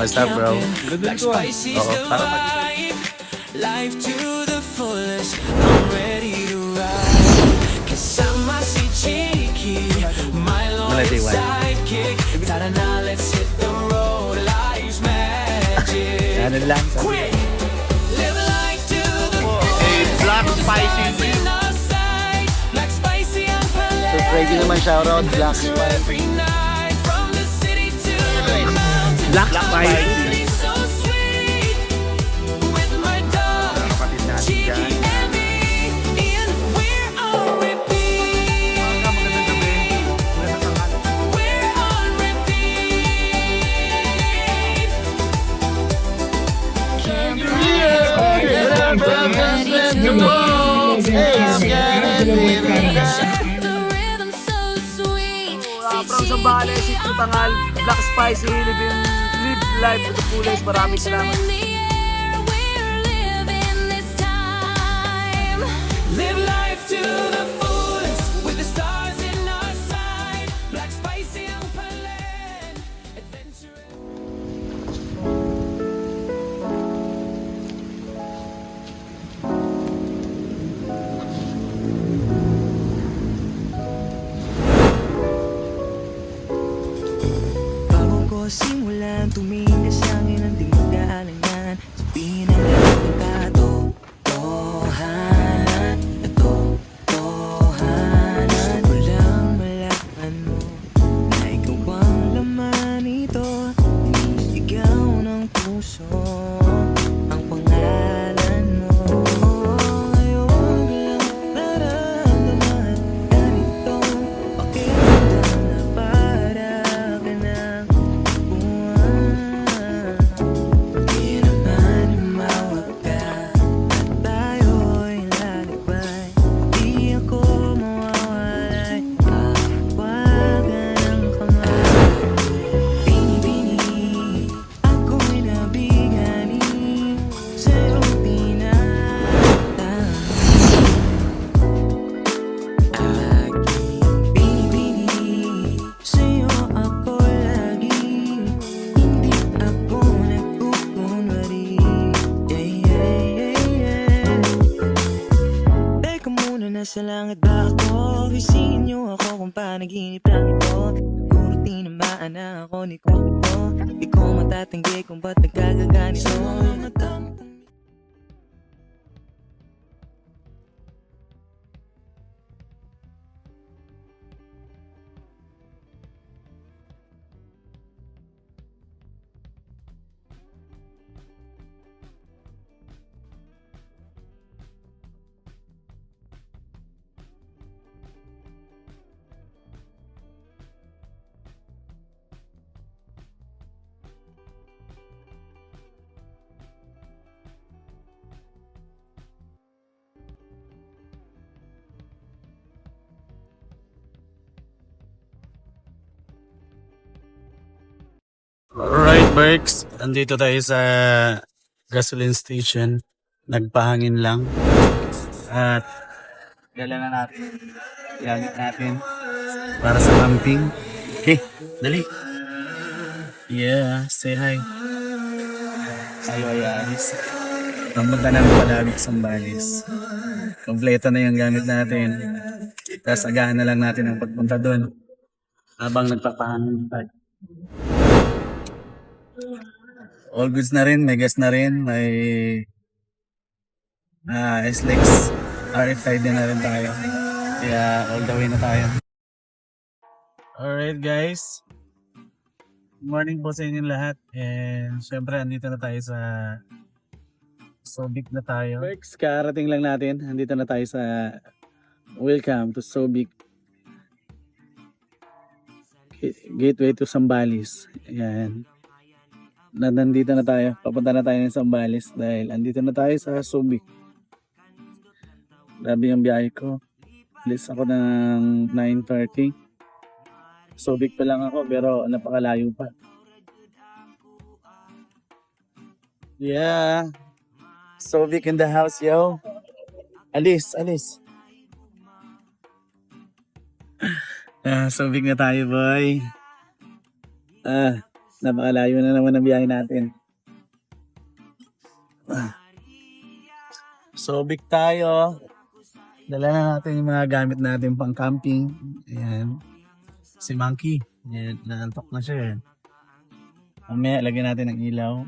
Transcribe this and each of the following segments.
What's up, bro? Black spicy is the Para vibe. Life to the fullest. I'm ready to ride. Kasama si Cheeky, my loyal sidekick. Tara na, let's hit the road. Life's magic. Ano lang. Quick! Live life to the fullest. Black spicy. In our sight. Black spicy ang palette. Subscribe nyo naman, shoutout. Black Adventure Spicy. every night. From the city to the mountains. Black Spicy. Feeling so sweet. With my dog, Cheeky and me. And we're on repeat. We're on repeat. The rhythm so sweet. From Zambales, si Tutangal, Black Spicy, live life to the fullest. Maraming salamat. Live life to the fullest with the stars in our sight. Black spicy ang palette. Adventure. Bago ko simulan, tumingin ka sa akin ang di mag-aalangan. Sabihin na lahat ng katotohanan. Katotohanan. Gusto ko lang malaman mo na ikaw ang laman nito. Inisigaw ng puso ang pangalan mo. Ngayon lang nararamdaman ganito. Pakiramdam na para ka ng buwan. Di naman lumawag ka at tayo'y lalakbay. Di ako mawawalay kahit ng kamay. Bini-bini, ako'y nabigani sa'yo tinatawag. Aking bini-bini, sa'yo ako lagi. Hindi ako nagkukunwari. Teka muna, nasa langit ba ako? Isingin niyo ako kung panaginip lang ito. Puro tinamaan na ako ni Kwento. Di ko matatanggi kung ba't nagkagaganito. Alright, Berks. Andito tayo sa gasoline station. Nagpahangin lang. At galangan natin. Gamit natin. Para sa camping. Okay, dali. Yeah, say hi. Tayo ay aalis. Pamunta namin palabig sa Zambales. Kompleto na yung gamit natin. Tapos agahan na lang natin ang pagpunta doon. Habang nagpapahangin tayo. All goods na rin, may gas na rin, may SLEX RFID na rin tayo. Kaya all the way na tayo. Alright guys. Good morning po sa inyong lahat. And syempre andito na tayo sa Subic na tayo. Berks, karating lang natin. Andito na tayo sa welcome to Subic. Gateway to Zambales. Ayan. Nandito na tayo. Papunta na tayo ng Zambales dahil andito na tayo sa Subic. Grabe yung biyahe ko. Alis ako ng 9:30. Subic pa lang ako pero napakalayo pa. Yeah. Subic in the house, yo. Alis. Subic na tayo, boy. Napakalayo na naman ang biyahe natin. Sobik tayo. Dala na natin yung mga gamit natin pang camping. Ayan. Si Monkey. Ayan, nanantok na siya. Mamaya, lagyan natin ng ilaw.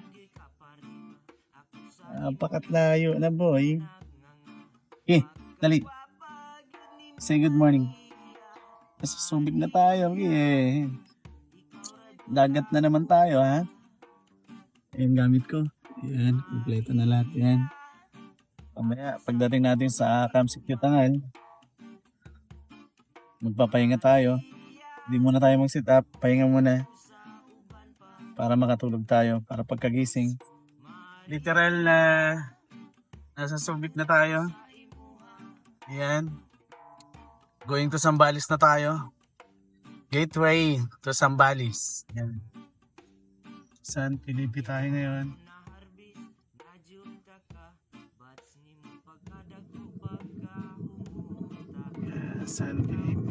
Napakalayo na boy. Okay, dali. Say good morning. Susubig na tayo. Okay. Dagat na naman tayo ha. Ayan gamit ko. Ayan, kompleto na lahat yan. Mamaya, pagdating natin sa Camp Sitio Tangal, magpapahinga tayo. Hindi muna tayo mag-sit up. Pahinga muna. Para makatulog tayo. Para pagkagising. Literal na nasa Subic na tayo. Ayan. Going to Zambales na tayo. Gateway to Zambales. Ayan. San Felipe tayo ngayon. Yeah, San Felipe.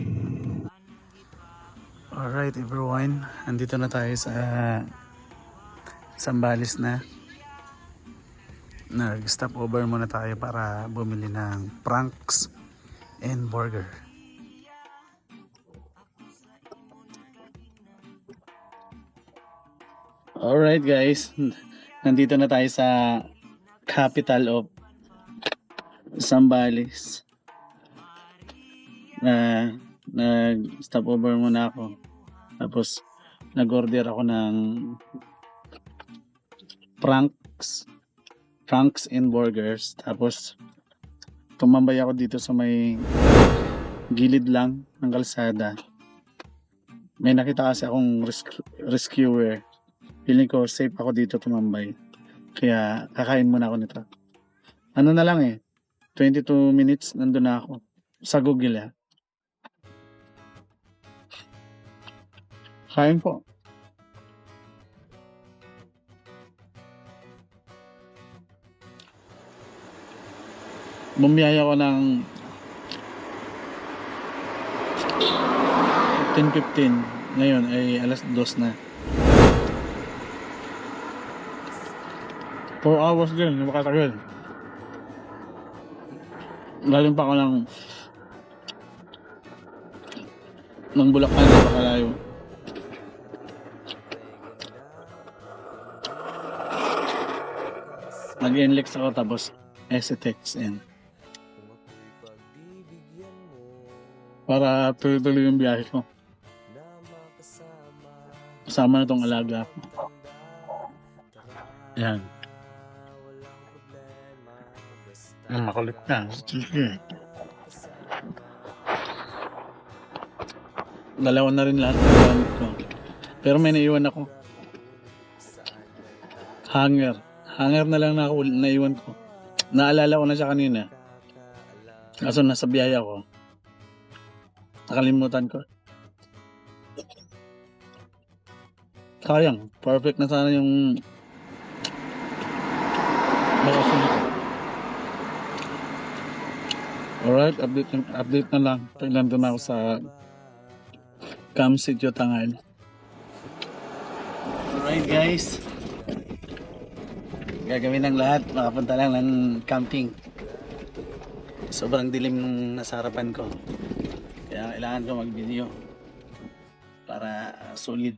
Alright everyone. Andito na tayo sa Zambales na. Nag-stop over muna tayo para bumili ng pranks and burger. Alright guys, nandito na tayo sa capital of Zambales. Nag-stop over muna ako. Tapos nag-order ako ng pranks and burgers. Tapos tumambay ako dito sa may gilid lang ng kalsada. May nakita kasi akong rescuer. Feeling ko safe ako dito tumambay. Kaya kakain muna ako nito. Ano na lang 22 minutes nandun na ako. Sa Google Kain po. Bumiyaya ko ng 10:15. Ngayon ay alas 2 na. 4 hours din, napakatagal. Galing pa ako ng Bulacan, napakalayo. Nag-NLEX ako tapos STX and para tuloy-tuloy yung biyahe ko. Kasama na tong alaga ko. Yan. Makulit na. Sige. Dalawa na rin lahat ng gamit ko. Pero may naiwan ako. Hanger na lang naiwan ko. Naalala ko na siya kanina. Kaso nasa biyaya ko. Nakalimutan ko. Sayang. Perfect na sana yung bakasyon ko. Alright, update na lang. Paglanto na ako sa Camp Sitio Tangal. Alright guys. Gagawin ng lahat. Makapunta lang ng camping. Sobrang dilim nung nasa harapan ko. Kaya kailangan ko mag-video. Para solid.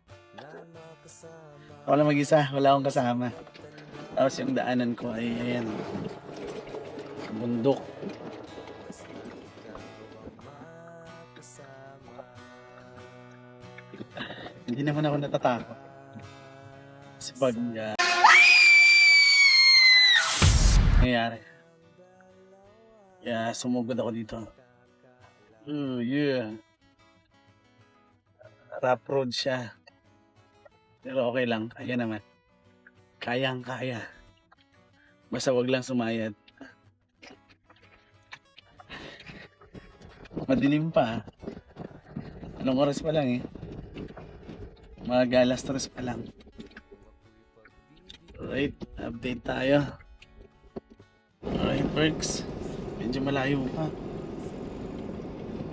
Ako lang mag-isa. Wala akong kasama. Tapos yung daanan ko ay ayan. Bundok. Hindi naman ako natatakot. Kasi pag nangyayari. Kaya sumugod ako dito. Oh yeah. Rough road siya. Pero okay lang. Kaya naman. Kayang-kaya. Basta wag lang sumayad. Madilim pa. Anong oras pa lang Mga alas 3 pa lang. Alright, update tayo. Alright, works. Medyo malayo pa.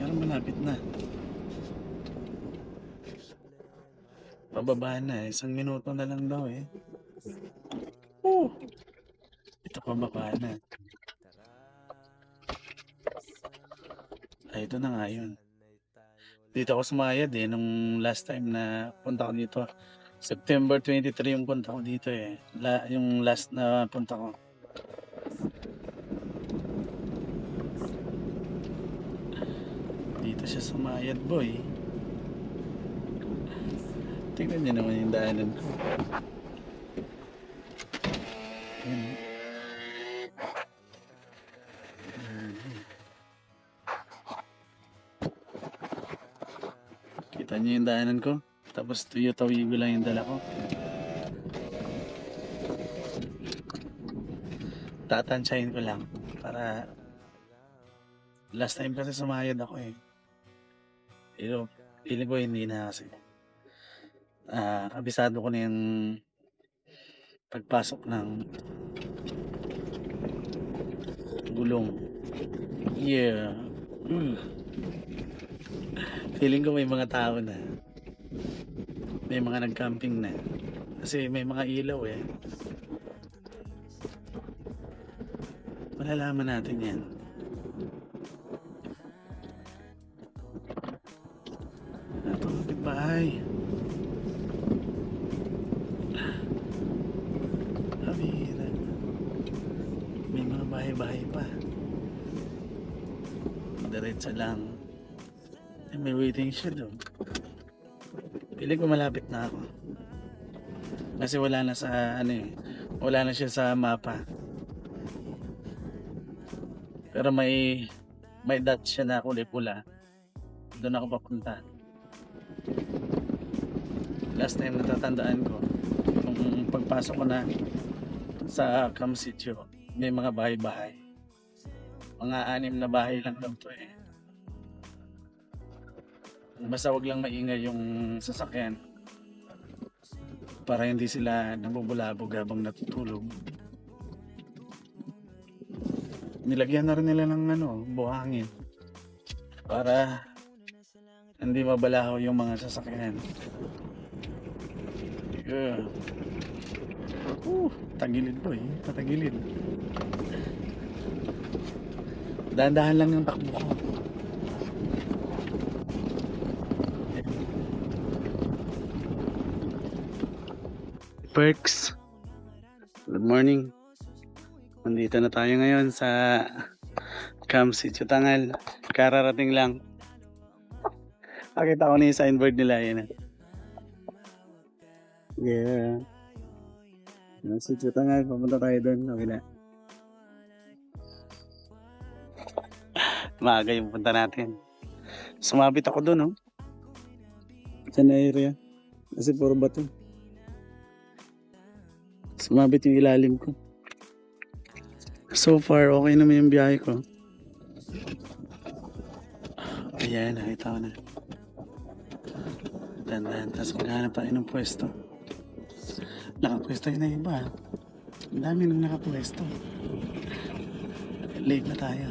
Pero malapit na. Pababa na eh. 1 minuto na lang daw eh. Oh, ito pababa na. Ay, ito na nga yun. Dito ako sumayad eh, nung last time na punta ko dito. September 23 yung punta ko dito eh. Yung last na punta ko. Dito siya sumayad, boy. Tingnan niyo naman yung daanan ko. Ayan. Kita niyo yung daanan ko? Tapos Toyota Wigo lang yung dala ko. Tatansyahin ko lang para last time kasi sumayad ako eh. Pero feeling ko hindi na kasi. Kabisado ko na yung pagpasok ng gulong. Yeah. Feeling ko may mga tao na. May mga nag-camping na. Kasi may mga ilaw eh. Malalaman natin yan. Ito, bahay. Kabira. May mga bahay-bahay pa. Diretso lang. May waiting shed oh. Pili ko malapit na ako. Kasi wala na sa ano eh. Wala na siya sa mapa. Pero may dot siya na kulay pula. Doon ako papunta. Last time natatandaan ko, nung pagpasok ko na sa Cam Sitio, may mga bahay-bahay. Mga 6 na bahay lang daw to eh. Basta wag lang maingay yung sasakyan para hindi sila nabubulabog habang natutulog. Nilagyan na rin nila ng buhangin para hindi mabalaho yung mga sasakyan. Yeah. Tagilid po eh. Patagilid. Dahan-dahan lang yung takbo ko. Perks. Good morning. Nandito na tayo ngayon sa Cam Sitio Tangal. Kararating lang. Nakita ko na yung signboard nila yun. Yeah. Cam Sitio Tangal. Papunta tayo doon. Okay na. Maaga yung punta natin. Sumabit ako doon, oh. Sa area. Kasi puro bato. Sumabit yung ilalim ko. So far, okay naman yung biyahe ko. Ayan, nakita ko na. Dandan, tapos maghanap tayo ng pwesto. Nakapwesto yun na iba. Ang dami nang nakapwesto. Late na tayo.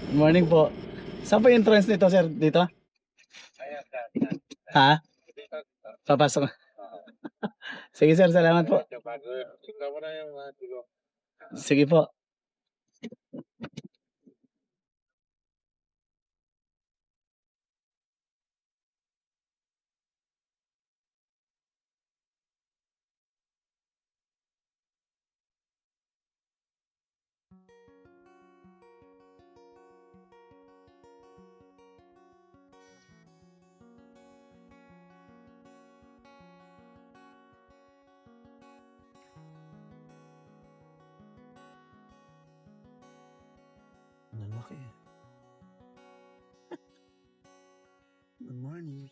Good morning po. Saan po yung entrance nito, sir? Dito? Ha? Papasok. Sige, sir. Salamat po. Sige po. Lalaki. Good morning.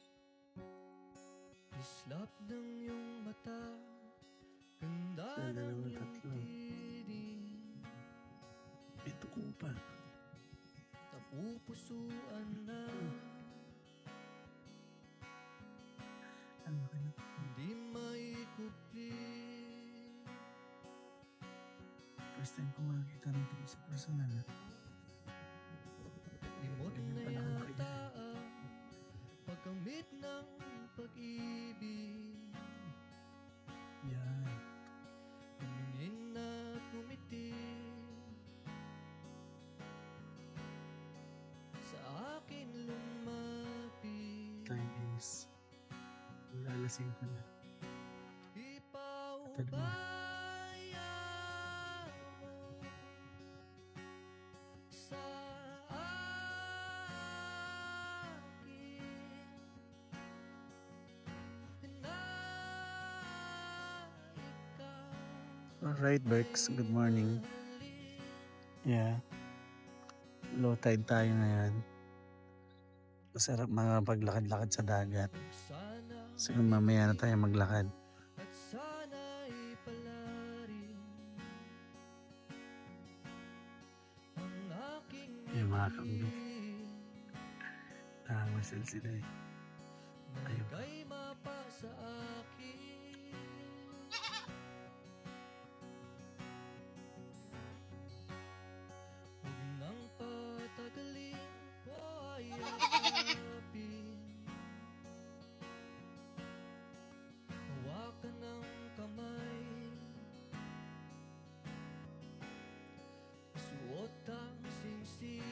Islap ng iyong mata, ganda Sana ng naman iyong tatlo. tinig, Ito ko pa. napupusuan na. First time ko makikita nito sa personal. Limot Ganyan na pala ako yata makikita. pagkamit ng pag-ibig. Yan. Tumingin na kumiti sa akin lumapit. Time is lalasing ko na. Tagal na. Ipaubaya mo sa akin na ikaw. Alright, Berks. Good morning. Yeah. Low tide tayo ngayon. Masarap makapaglakad-lakad sa dagat. So mamaya na tayo maglakad. At sana'y palarin ang aking Yung mga kambing. Masal sila eh. Ayun. kay mapasa akin. Huwag nang patagalin ko ay yakapin. Hawakan ng kamay, suot ang singsing.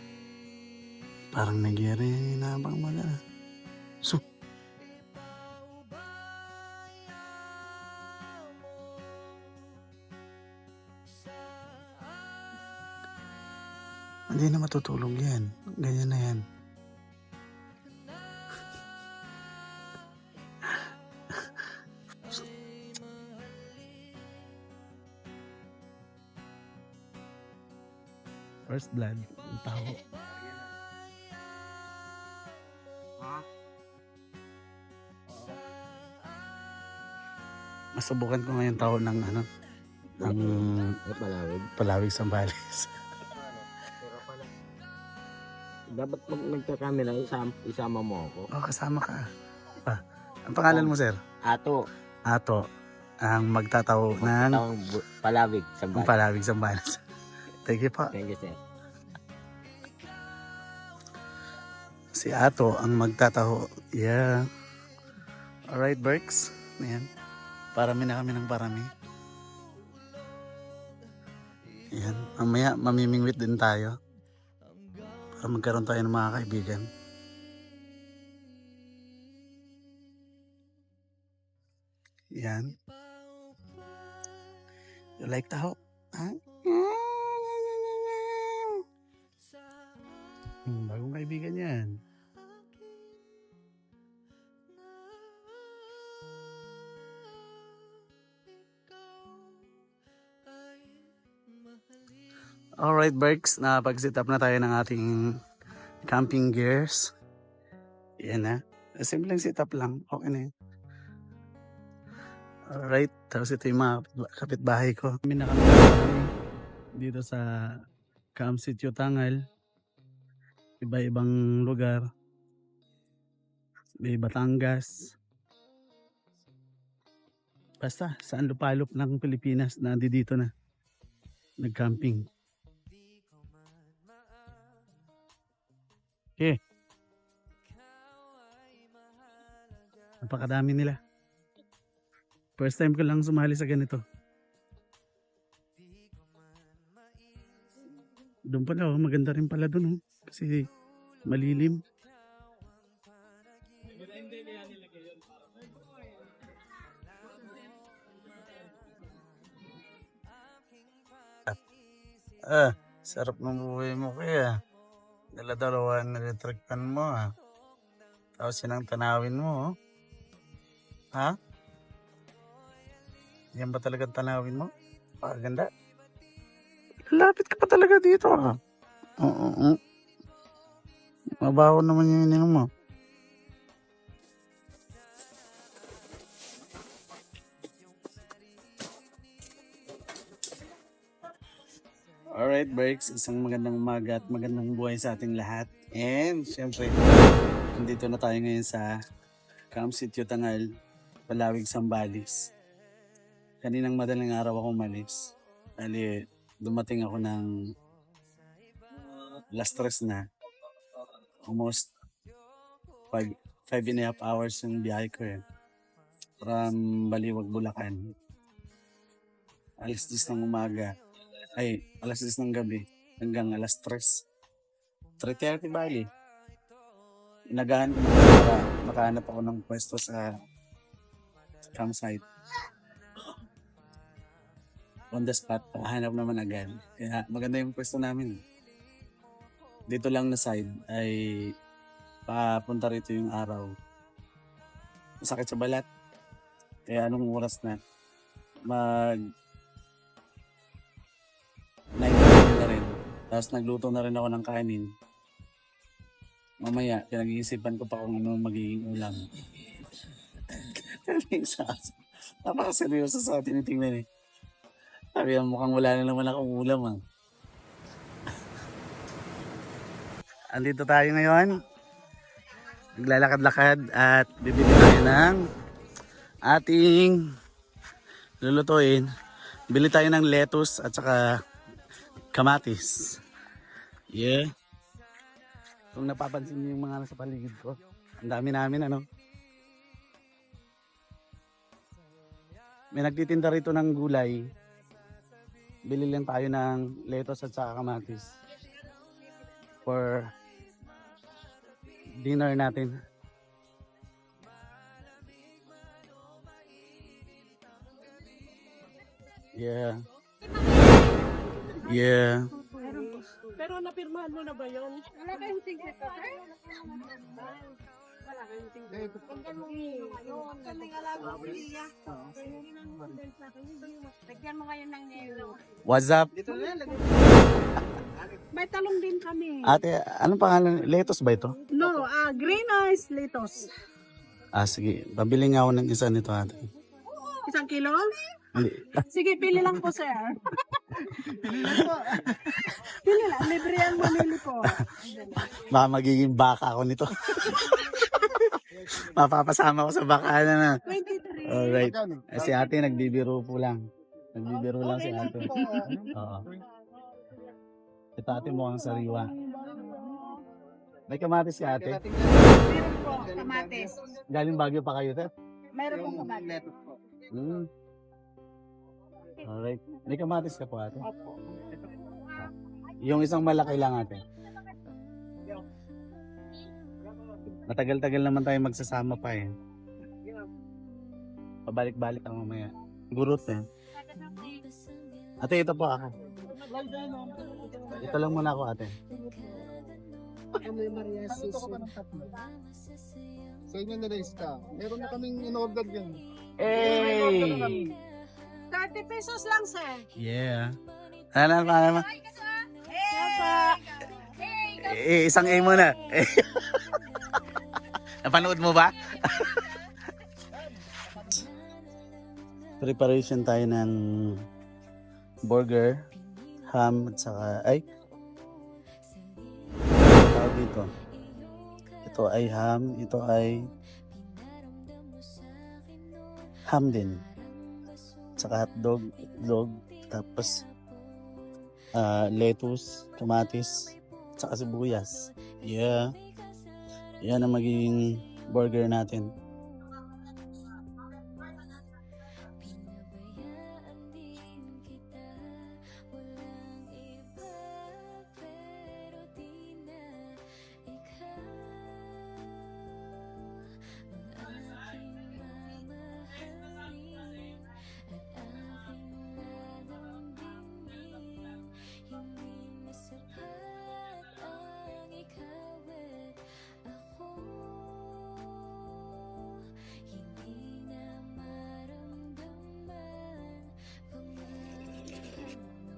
Parang nagyari na abang mga. So, Ipaubaya mo sa hindi na matutulog yan. Ganyan na yan. First blood, ang tao. Masubukan ko ngayon tao ng ano, ng Palawig Sambales. Dapat pag nagkakamera, isama mo ako. Oh, kasama ka. Ang pangalan mo, sir? Ato, Ato, ang magtataw ng tawang palawig sa ang bahay. Palawig Sambales. Thank you po. Thank you, sir. Si Ato ang magtataho. Yeah. Alright, Berks. Ayan. Parami na kami ng parami. Ayan. Mamaya, mamimingwit din tayo. Para magkaroon tayo ng mga kaibigan. Ayan. You like taho? Ha? Bagong kaibigan yan. Alright, Berks, nakapag-set up na tayo ng ating camping gears. Yan na. Simpleng setup lang. Okay na yun. Alright, tapos ito yung mga kapitbahay ko. Kami na kami dito sa Camp Sitio Tangal. Iba-ibang lugar. May Batangas. Basta, saan lupalop ng Pilipinas na dito na. Nag-camping. Okay. Napakadami nila. First time ko lang sumali sa ganito. Doon pala, oh, maganda rin pala doon. Oh. Kasi malilim. Sarap ng buhay mo kaya. Dala-dalawa na electric fan mo ah. Tapos yun ang tanawin mo oh. Ha? Yan ba talaga tanawin mo? Paganda. Lapit ka pa talaga dito ah. Oo. Mabaho naman yung ining mo. Alright, Berks. Isang magandang umaga at magandang buhay sa ating lahat. And, syempre, nandito na tayo ngayon sa Camp Sitio Tangal, Palawig, Sambales. Kaninang madaling araw ako umalis. Dali, dumating ako ng last stress na. Almost 5.5 hours yung biyahe ko eh. From Baliwag, Bulacan. Alas 10 ng umaga. Alas 10 ng gabi. Hanggang alas 3. 3:30 bali. Inagahan ko na para makahanap ako ng pwesto sa campsite. On the spot, hanap naman agad. Kaya maganda yung pwesto namin. Dito lang na side ay papunta rito yung araw. Masakit sa balat. Kaya anong oras na? Mag 9 na rin. Tapos nagluto na rin ako ng kanin. Mamaya, pinag-iisipan ko pa kung ano magiging ulam. Napakaseryoso sa tinitingnan eh. Sabi mukhang wala na naman akong ulam ah. Andito tayo ngayon. Naglalakad-lakad at bibili tayo ng ating lulutuin. Bili tayo ng lettuce at saka kamatis. Yeah. Kung napapansin niyo yung mga nasa paligid ko, ang dami namin ano. May nagtitinda rito ng gulay. Bili lang tayo ng lettuce at saka kamatis for dinner natin. Yeah. Yeah. Pero napirmahan mo na ba yun? Wala kayong tingin ko. Wala kayong tingin ko. Kaming alago ko niya. Lagyan mo ngayon ng yelo. What's up? May talong din kami. Ate, anong pangalan? Lettuce ba ito? No, green eyes lettuce. Sige. Pabili nga ako ng isa nito ate. 1 kilo? Hindi. Sige, pili lang po, sir. Pili lang po. Pili lang. Libre ang mamili po. Baka magiging baka ako nito. Mapapasama ko sa baka na. 23. Alright. Si ate nagbibiro po lang. Nagbibiro lang si ate. Oo. Ito ate mukhang sariwa. May kamatis si ate. Meron po, kamatis. Galing Baguio pa kayo, te? Meron po kamatis. Alright. May kamatis ka po ate? Opo. Yung isang malaki lang ate. Matagal-tagal naman tayo magsasama pa eh. Pabalik-balik ako mamaya. Gurot eh. Ate, ito po ako. Ito lang muna ako ate. Sa inyo na-raise ka. Meron na kaming in-order yan. Hey! 30 pesos lang, sir. Yeah. Ano? Isang A muna. Napanood mo ba? Preparation tayo ng burger, ham, at saka, tawag dito. Ito ay ham, ito ay ham din. Saka hotdog, itlog, tapos lettuce, kamatis, saka sibuyas. Yeah. Yan ang magiging burger natin.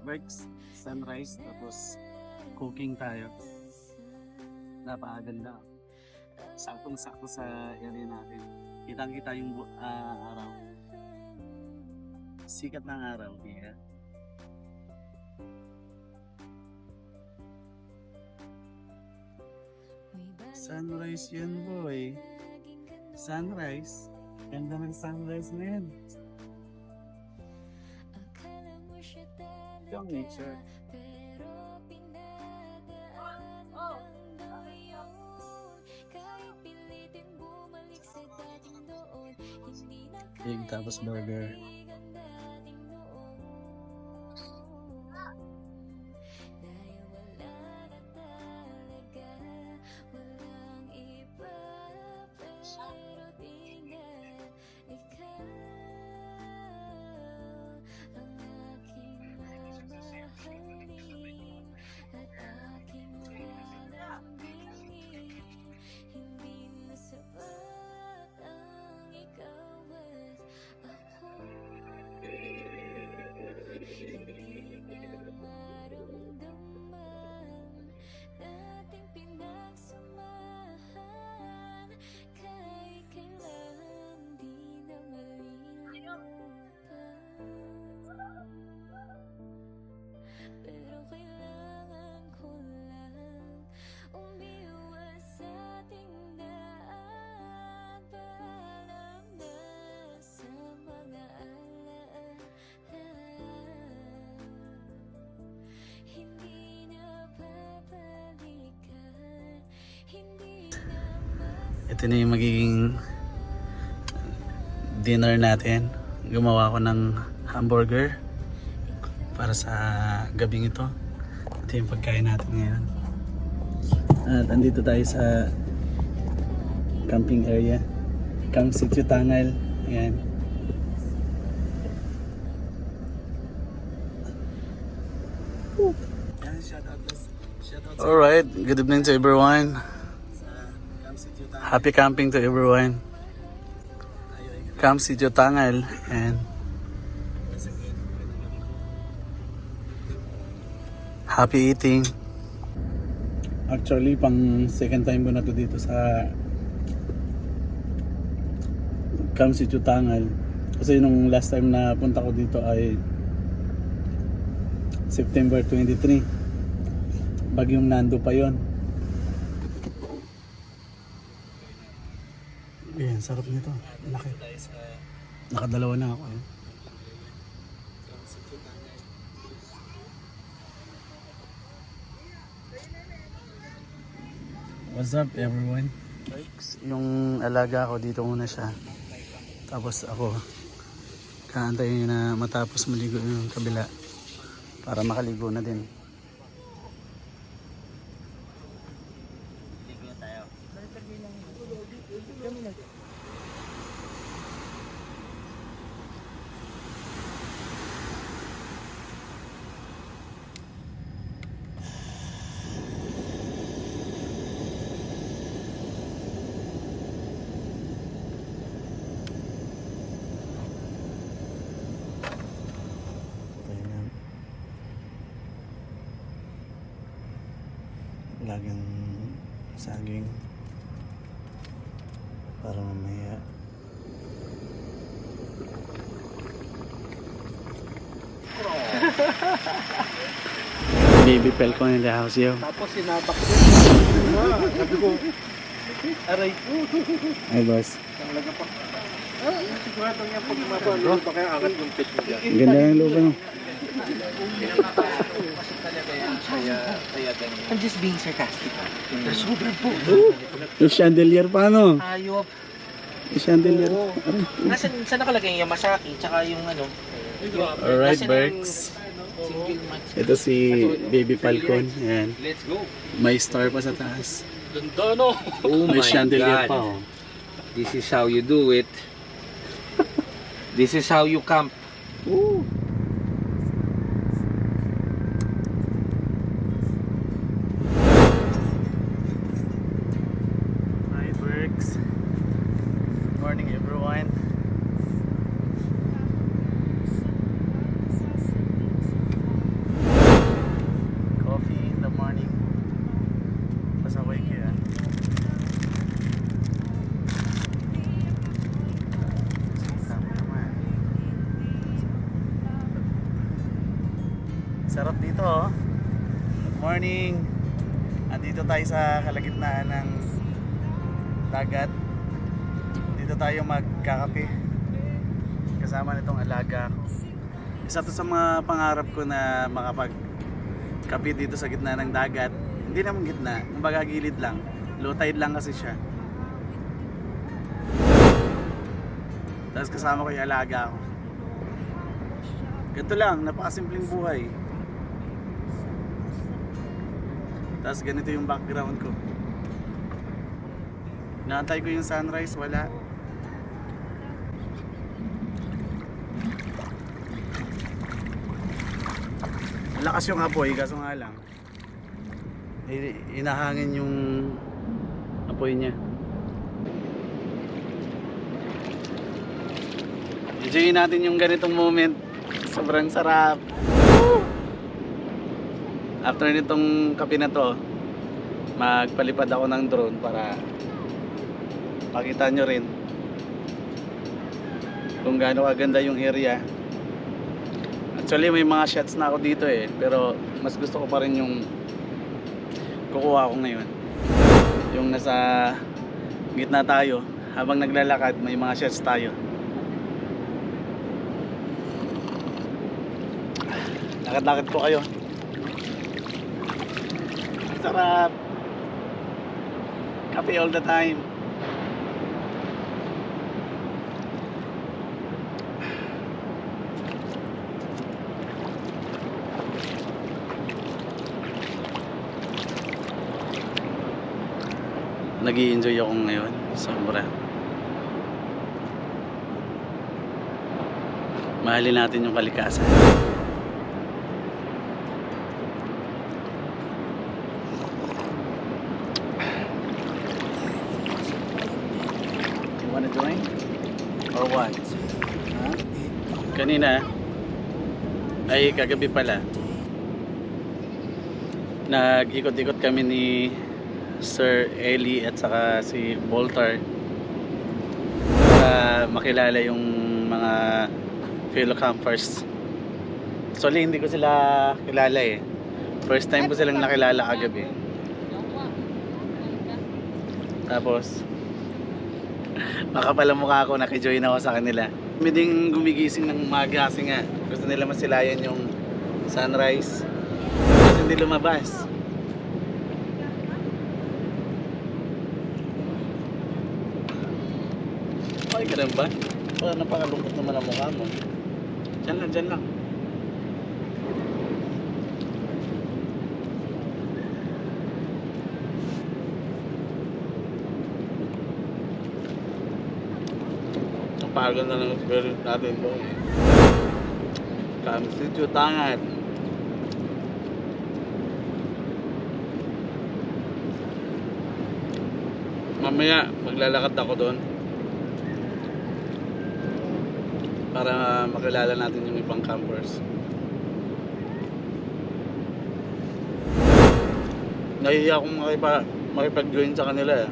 Works, sunrise, tapos cooking tayo. Napakaganda. Saktong-sakto sa area natin. Kitang-kita yung araw. Sikat ng araw, yeah. Sunrise yan, boy. Sunrise. Ganda ng sunrise na yan. love nature. Pero pinadaan lang daw yun. Kahit pilitin bumalik sa dating noon, hindi na Big tapos burger. kaibigan dating noon. Dahil wala na talaga, walang iba, pero di na ikaw ang aking mamahalin at aking lalambingin. Hindi na sapat ang ikaw at ako. Hindi na maramdaman dating pinagsamahan. Kahit kailan di na malilimutan. Pero kailangan ko lang umiwas sa ating daan. Paalam na sa mga alaala. Hindi na babalikan, hindi na Ito na yung magiging dinner natin. Gumawa ko ng hamburger para sa gabing ito. Ito yung pagkain natin ngayon. At andito tayo sa camping area. Camp Sitio Tangal. Ayan. Alright, good evening to everyone. Happy camping to everyone. Camp Sitio Tangal and happy eating. Actually, pang second time ko na to dito sa Camp Sitio Tangal. Kasi nung last time na punta ko dito ay September 23. Bagyong Nando pa yon. Ayan, sarap nito. Laki. Nakadalawa na ako. Eh. What's up everyone? Yung alaga ko dito muna siya. Tapos ako kaantayin na matapos maligo yung kabila para makaligo na din. Lagang saging para mamaya baby pelcon in the house yo. Tapos sinabak ko. Sabi ko, aray ko. Ay boss, Talaga pa. Sigurado niya pag mabalo, baka angat yung pit mo dyan. ang ganda ng lupa no? I'm just being sarcastic. Pero sobrang po. Yung chandelier paano? Ayop. Yung chandelier. Saan nakalagay yung Yamazaki, tsaka yung ano? Alright Berks, ito si baby falcon. Ayan. Let's go. May star pa sa taas. Ganda no? Oh May chandelier pa oh. This is how you do it. This is how you camp. Hi Berks. Good morning everyone. Coffee in the morning. Pasaway kaya. Tama naman. Sarap dito oh. Good morning. Andito tayo sa kalagitnaan ng dagat. Dito tayo magkakape. Kasama nitong alaga ko. Isa to sa mga pangarap ko na makapagkape dito sa gitna ng dagat. Hindi naman gitna, kumbaga gilid lang. Low tide lang kasi siya. Tapos kasama ko yung alaga ko. Ganito lang, napakasimpleng buhay. Tapos ganito yung background ko. Naantay ko yung sunrise, wala. Malakas yung apoy, kaso nga lang inahangin yung apoy niya. Enjoyin natin yung ganitong moment. Sobrang sarap. After nitong kape na to, magpalipad ako ng drone para pakita nyo rin kung gaano kaganda yung area. Actually may mga shots na ako dito pero mas gusto ko pa rin yung kukuha ko ngayon, yung nasa gitna tayo habang naglalakad, may mga shots tayo. Lakad-lakad po kayo. Ang sarap. Kape all the time. Nag-i-enjoy ako ngayon. Sobra. Mahalin natin yung kalikasan. You wanna join? Or what? Huh? Kanina, ay kagabi pala, nag-ikot-ikot kami ni Sir Eli at saka si Boltar para makilala yung mga fellow campers. Actually hindi ko sila kilala First time ko silang nakilala kagabi. Tapos makapala mukha ako, nakijoin ako sa kanila. Kami ding gumigising ng umaga kasi nga gusto nila masilayan yung sunrise. Kasi hindi lumabas. Okay ka lang ba? Parang napakalungkot naman ang mukha mo. Diyan lang, diyan lang. Napagal na lang experience natin doon. Kami sityo tangan. Mamaya maglalakad ako doon para makilala natin yung ibang campers. Nahihiya akong makipag-join sa kanila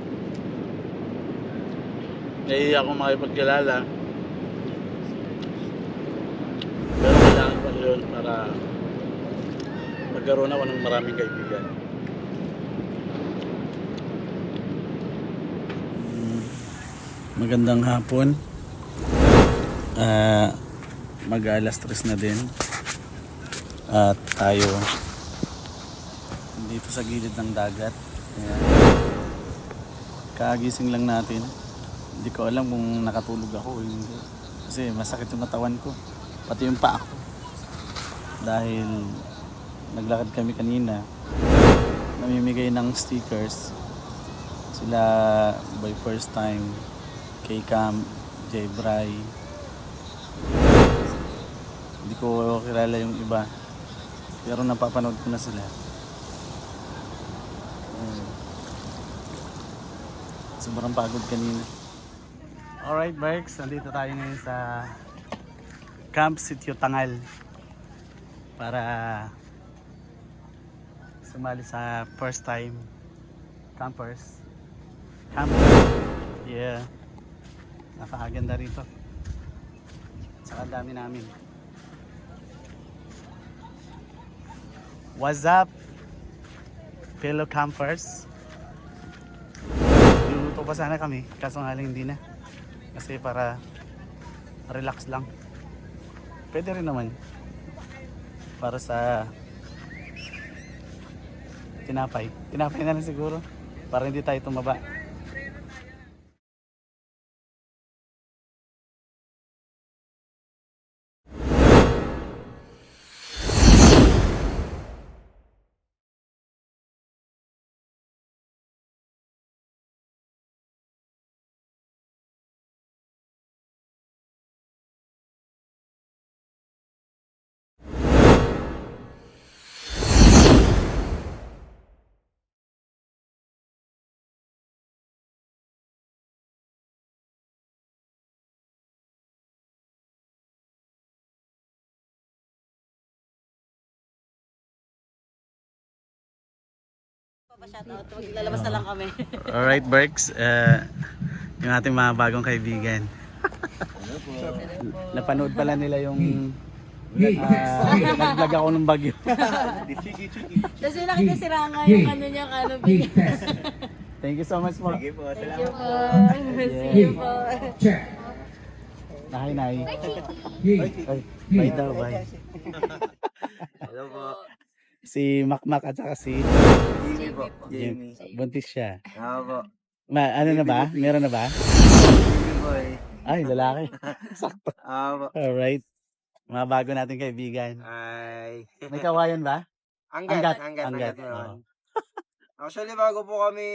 Nahihiya akong makipagkilala. Pero kailangan ko yun para magkaroon ako ng maraming kaibigan. Magandang hapon. Mag-alas 3 na din at tayo dito sa gilid ng dagat. Ayan. Kagising lang natin. Hindi ko alam kung nakatulog ako o hindi, kasi masakit yung katawan ko, pati yung paa ko, dahil naglakad kami kanina. Namimigay ng stickers sila by first time, K-Cam, J-Bry. Hindi ko kilala yung iba, pero napapanood ko na sila. Sobrang pagod kanina. Alright Berks, nandito tayo ngayon sa Camp Sitio Tangal para sumali sa first time campers. Yeah, napakaganda rito. Saka dami namin. What's up, fellow campers? Luluto pa sana kami, kaso nga lang hindi na. Kasi para relax lang. Pwede rin naman. para sa tinapay. Tinapay na lang siguro para hindi tayo tumaba. Lalabas na lang kami. Alright, Berks. Yung ating mga bagong kaibigan. Napanood pala nila yung nag-vlog ako ng Bagyo. Tapos yung nakita si Ranga yung ano niya, ano bigyan. Thank you so much po. Thank you po. See you po. Nahay, nahay. Ay, bye daw, bye. Hello po. Si Makmak at saka si Jimmy po. Jim. Buntis siya. Po. Ano na ba? Meron na ba? Jimmy boy. Ay, lalaki. Sakto. Po. Alright. Mga bago nating kaibigan. Ay. May kawayan ba? Anggat. Anggat. naman. Oo. Actually, bago po kami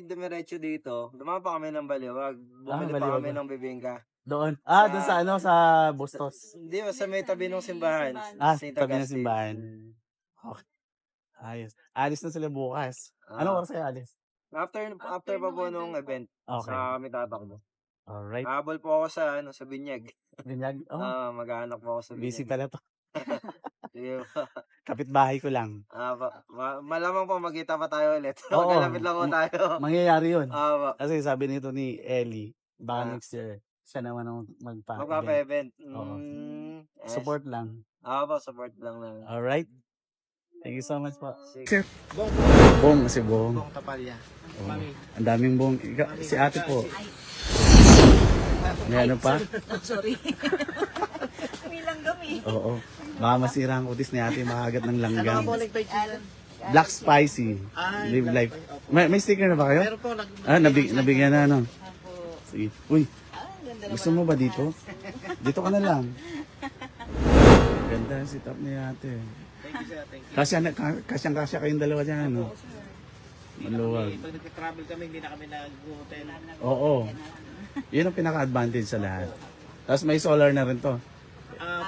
dumiretso dito, dumaan pa kami ng Baliwag. Bumili pa Baliwag. kami ng bibingka. Doon. Doon sa ano, sa Bustos. Hindi, sa may tabi ng simbahan. St. Tabi ng Augustine. simbahan. Okay. Ayos. Alis na sila bukas. Anong oras kayo alis? After pa po nung event, Okay. sa kami tatakbo. Alright. Habol po ako sa Binyag. Binyag. Oh, Maghahanap po ako sa busy Binyag. pala to. Sige po. Kapitbahay ko lang. Malamang po magkita pa tayo ulit. Oo. Magkalapit lang po tayo. Mangyayari yun. Pa. Kasi sabi nito ni Ellie, baka Ah. next year, siya naman ang magpa-event. Magpapa-event. Oo. Yes. Support lang. Support lang lang. Alright. Thank you so much po. Sige. Bong, si Bong. Bong Tapalya. Oh, ang daming Bong. Si ate po. May ano pa? Sorry. May langgam eh. Oo. Baka masira ang kutis ni ate, makagat ng langgam. Black Spicy. Live life. May sticker na ba kayo? Meron po. Nabigyan na ano. Sige. Uy, gusto mo ba dito? Dito ka na lang. Ganda ang sit up ni ate. Kasyang-kasya kayong dalawa dyan, ano? Maluwag. Pag nagka-travel kami, hindi na kami nag-hotel. Oo. Yun ang pinaka-advantage sa lahat. Tapos may solar na rin to.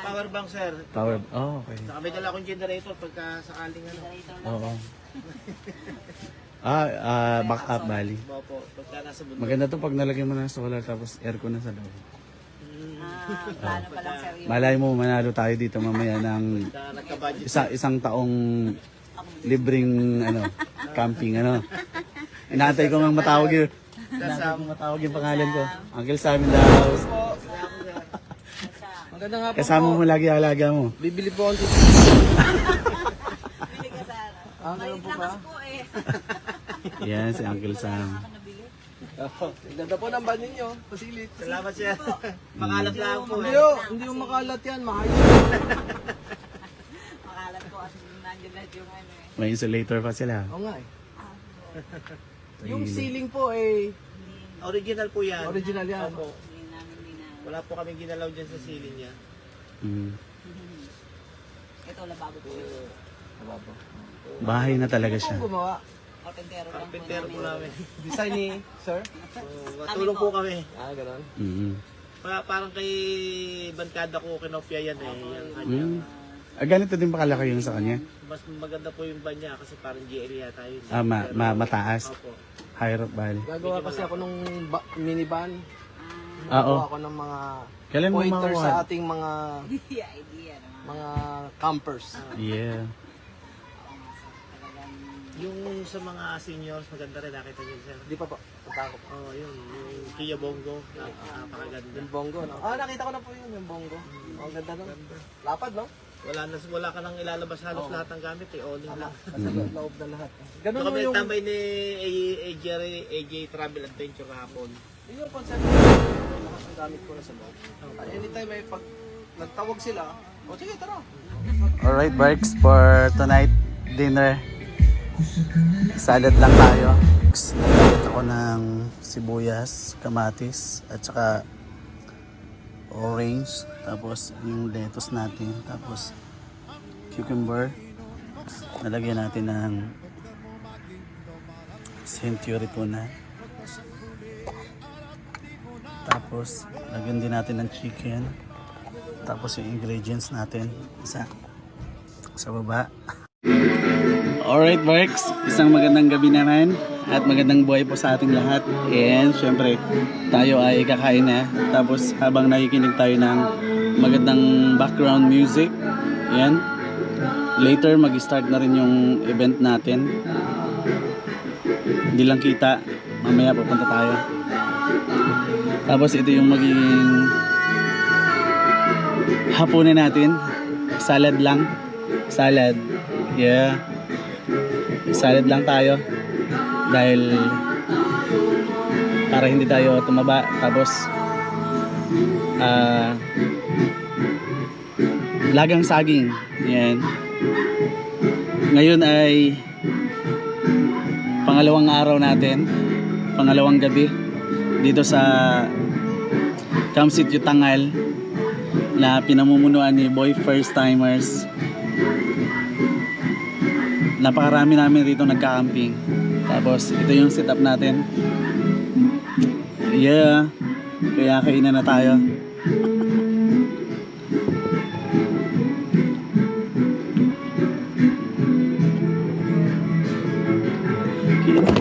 Power bank, sir. Power. Oh, okay. Saka may dala akong generator pagka sakaling ano. Oo. Backup bali. Opo, pagka nasa bundok. Maganda to pag nalagyan mo ng solar tapos aircon na sa loob. Plano pa lang sir. Malay mo, manalo tayo dito mamaya ng Pagka nagka-budget. isang taong libreng camping Inaantay ko mang matawag yun. Inaantay ko matawag yung pangalan ko. Uncle Sam in the house. Maganda nga po. Kasama mo lagi alaga mo. Bibili po ako. Bili ka sana. Ganun po ba? Po eh. Yan si Uncle Sam. Ganda po ng ban ninyo. Pasilit. Salamat, sir. Makalat lang po. Hindi mo makalat yan. Mahal. Makalat po at nandiyan lahat yung ano eh. May insulator pa sila. Oo nga eh. Yung ceiling po eh. Original po yan. Original yan. Opo. Hindi namin. Wala po kami ginalaw dyan sa ceiling niya. Ito lababo po. Bahay na talaga siya. Gumawa. Carpentero lang po. Carpentero po namin. Design ni sir? Matulong po kami. Ganon. Parang kay Bankada ko kinopya yan eh. Yung kanya. Ganito din ba kalaki yung sa kanya? Mas maganda po yung van niya kasi parang GL yata yun. Mataas. Opo. Higher up bali. Gagawa kasi ako ng minivan. Oo. Gagawa ako ng mga Kailan mo pointers makuha? sa ating mga Idea naman. mga campers. Yeah. Yung sa mga seniors, maganda rin. Nakita niyo sir. Di pa po. Punta ko po. Oo, yun. Yung Kia Bongo. Napakaganda. Yung Bongo, no? Nakita ko na po yun. Yung Bongo. Ang ganda nun. Lapad, no? Wala ka nang ilalabas halos lahat ng gamit eh. Owning lang. Nasa loob na lahat. Ganun mo yung... tambay ni AJ Travel Adventure kahapon. Yun yung concept. Lahat ng gamit ko na sa loob. Anytime may pag nagtawag sila, o sige tara. Alright, Barks, for tonight dinner, salad lang tayo. Naglalagay ako ng sibuyas, kamatis, at saka orange. Tapos yung lettuce natin. Tapos cucumber. Nalagyan natin ng century tuna. Tapos lagyan din natin ng chicken. Tapos yung ingredients natin sa baba. Alright, Barks, isang magandang gabi naman at magandang buhay po sa ating lahat. And syempre tayo ay kakain na. Tapos habang nakikinig tayo ng magandang background music, yan, later mag-start na rin yung event natin. Hindi lang kita, mamaya pupunta tayo. Tapos ito yung magiging hapunan natin. Salad lang. Salad. Yeah. Salad lang tayo. Dahil para hindi tayo tumaba. Tapos lagang saging. Yan. Ngayon ay pangalawang araw natin. Pangalawang gabi dito sa Camp Sitio Tangal na pinamumunuan ni Boy First Timers. Napakarami namin rito nagka-camping. Tapos ito yung setup natin. Yeah. Kaya kainan na tayo.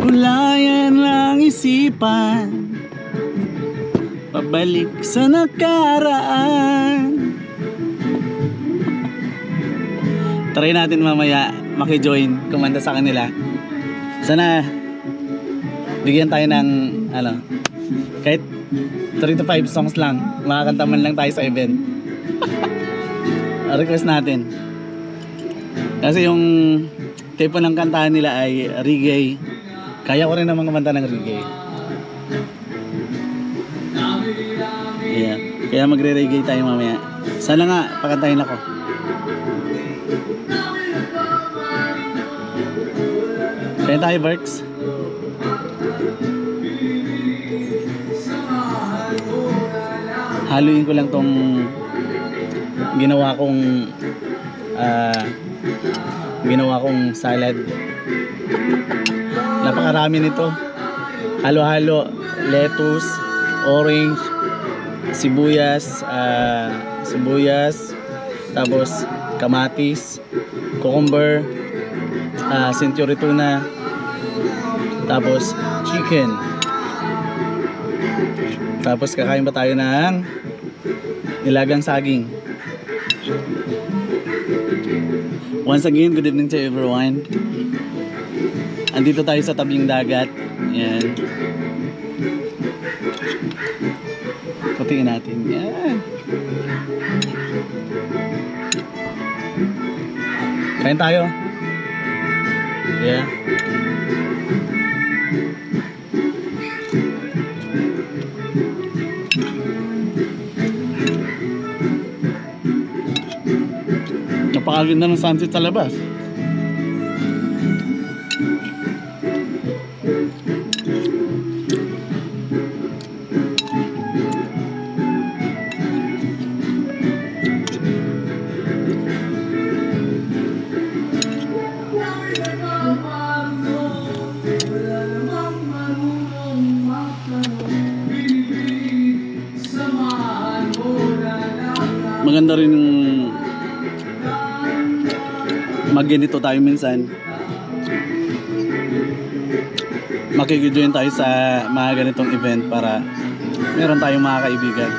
Kinagulayan ng isipan, pabalik sa nakaraan. Try natin mamaya maki-join, kumanta sa kanila. Sana bigyan tayo ng kahit 3 to 5 songs lang, makakanta man lang tayo sa event. Request natin. Kasi yung tipo ng kantahan nila ay reggae. Kaya ko rin naman kumanta ng reggae. Yeah. Kaya magre-reggae tayo mamaya. Sana nga pakantahin ako. Kaya tayo, Barks. Haluin ko lang tong ginawa kong salad. Napakarami nito. Halo-halo, lettuce, orange, sibuyas, tapos kamatis, cucumber, century tuna, tapos chicken. Tapos kakain pa tayo ng nilagang saging. Once again, good evening to everyone. Andito tayo sa tabing dagat. Yan. Putiin natin. Yan. Kain tayo. Yeah. Napakaganda ng sunset sa labas. Maganda rin mag-ganito tayo minsan. Makikidjoin tayo sa mga ganitong event para meron tayong mga kaibigan.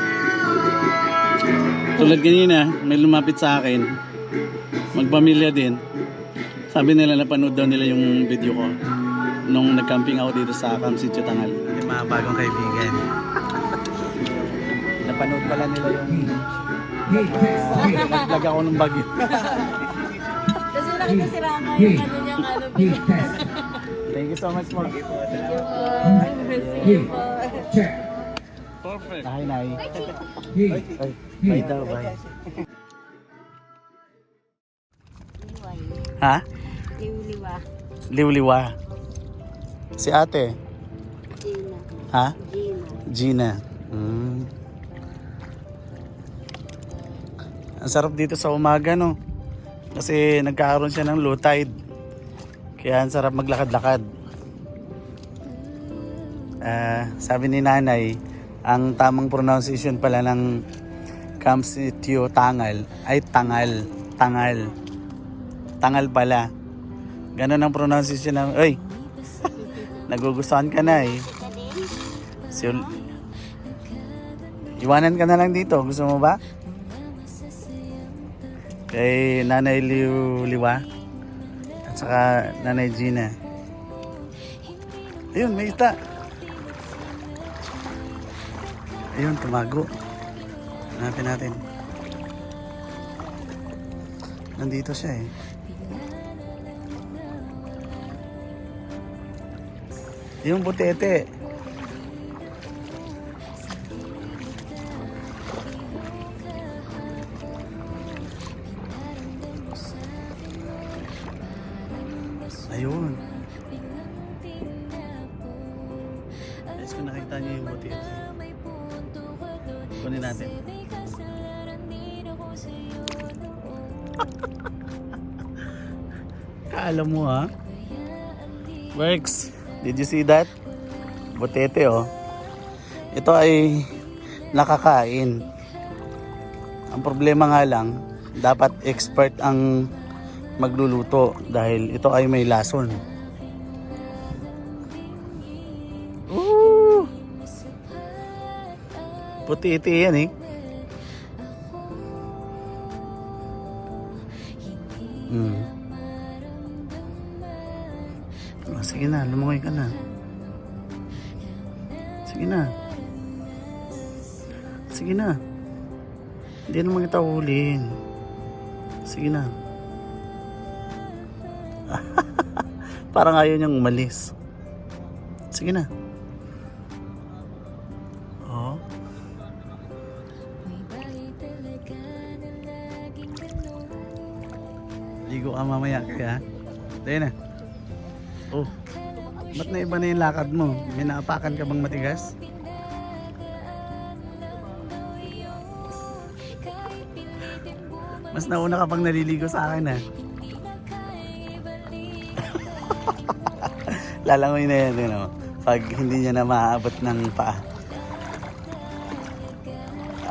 Tulad kanina, may lumapit sa akin, magpamilya din. Sabi nila napanood daw nila yung video ko nung nag-camping ako dito sa Camp Sitio Tangal. Yung mga bagong kaibigan. Napanood pala nila yung naglag ako ng bagyo. Kasi nakita si Rama yung Thank you so much, Mark. Thank you po. Perfect. Hi, Nay. Bye daw, bye. Ha? Liwliwa. Liwliwa. Si ate? Gina. Ha? Gina. Gina. Mm. Ang sarap dito sa umaga, no? Kasi nagkakaroon siya ng low tide. Kaya ang sarap maglakad-lakad. Sabi ni nanay, ang tamang pronunciation pala ng Kamsityo Tangal ay Tangal. Tangal. Tangal pala. Ganon ang pronunciation ng... Oy! Nagugustuhan ka na eh. Iwanan ka na lang dito. Gusto mo ba? Kay Nanay Liwa at saka Nanay Gina. Ayun, may isda. Ayun, tumago. Hanapin natin. Nandito siya eh. Yung butete. Ayun. Guys, kung nakita niyo yung butete. Kunin natin. Kaalam mo ha? Works. Did you see that? Butete oh. Ito ay nakakain. Ang problema nga lang, dapat expert ang magluluto dahil ito ay may lason. Ooh! Butete yan eh. Sige na, lumungoy ka na. Sige na. Sige na. Hindi naman kita huliin. Sige na. Parang ayaw niyang umalis. Sige na. Oh. Ligo ka mamaya kaya. Dahil na. Oh. Ba't na iba na yung lakad mo? May naapakan ka bang matigas? Mas nauna ka pang naliligo sa akin ha. Lalangoy na yan, you know, pag hindi niya na maaabot ng paa.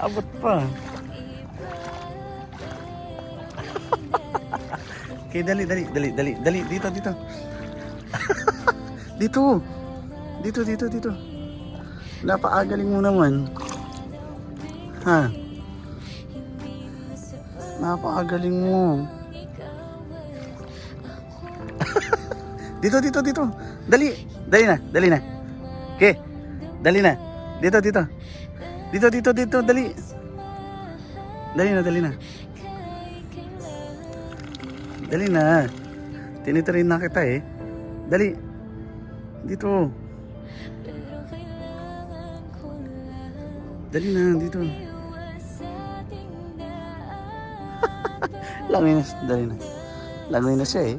Abot pa. Okay, dali. Dito. Dito. Napaagaling mo naman. Ha? Napakagaling mo. Dito. Dali na. Okay. Dali na. Dito. Dali. Dali na. Dali na. Tinitirain na kita eh. Dali. Dito. Dali na, dito. Langoy na siya eh.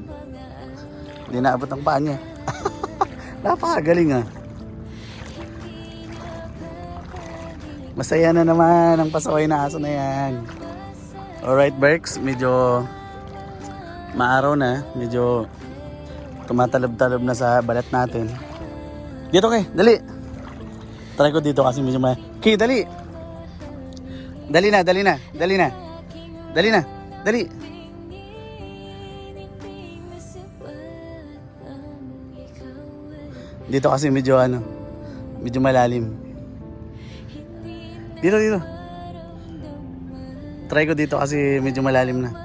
Hindi naabot ang paa niya. Napakagaling ah. Masaya na naman ang pasaway na aso na yan. Alright Berks, medyo maaraw na. Medyo tumatalab-talab na sa balat natin. Dito kay, dali. Try ko dito kasi medyo Okay, dali. Dali na. Dito kasi medyo malalim. Dito. Try ko dito kasi medyo malalim na.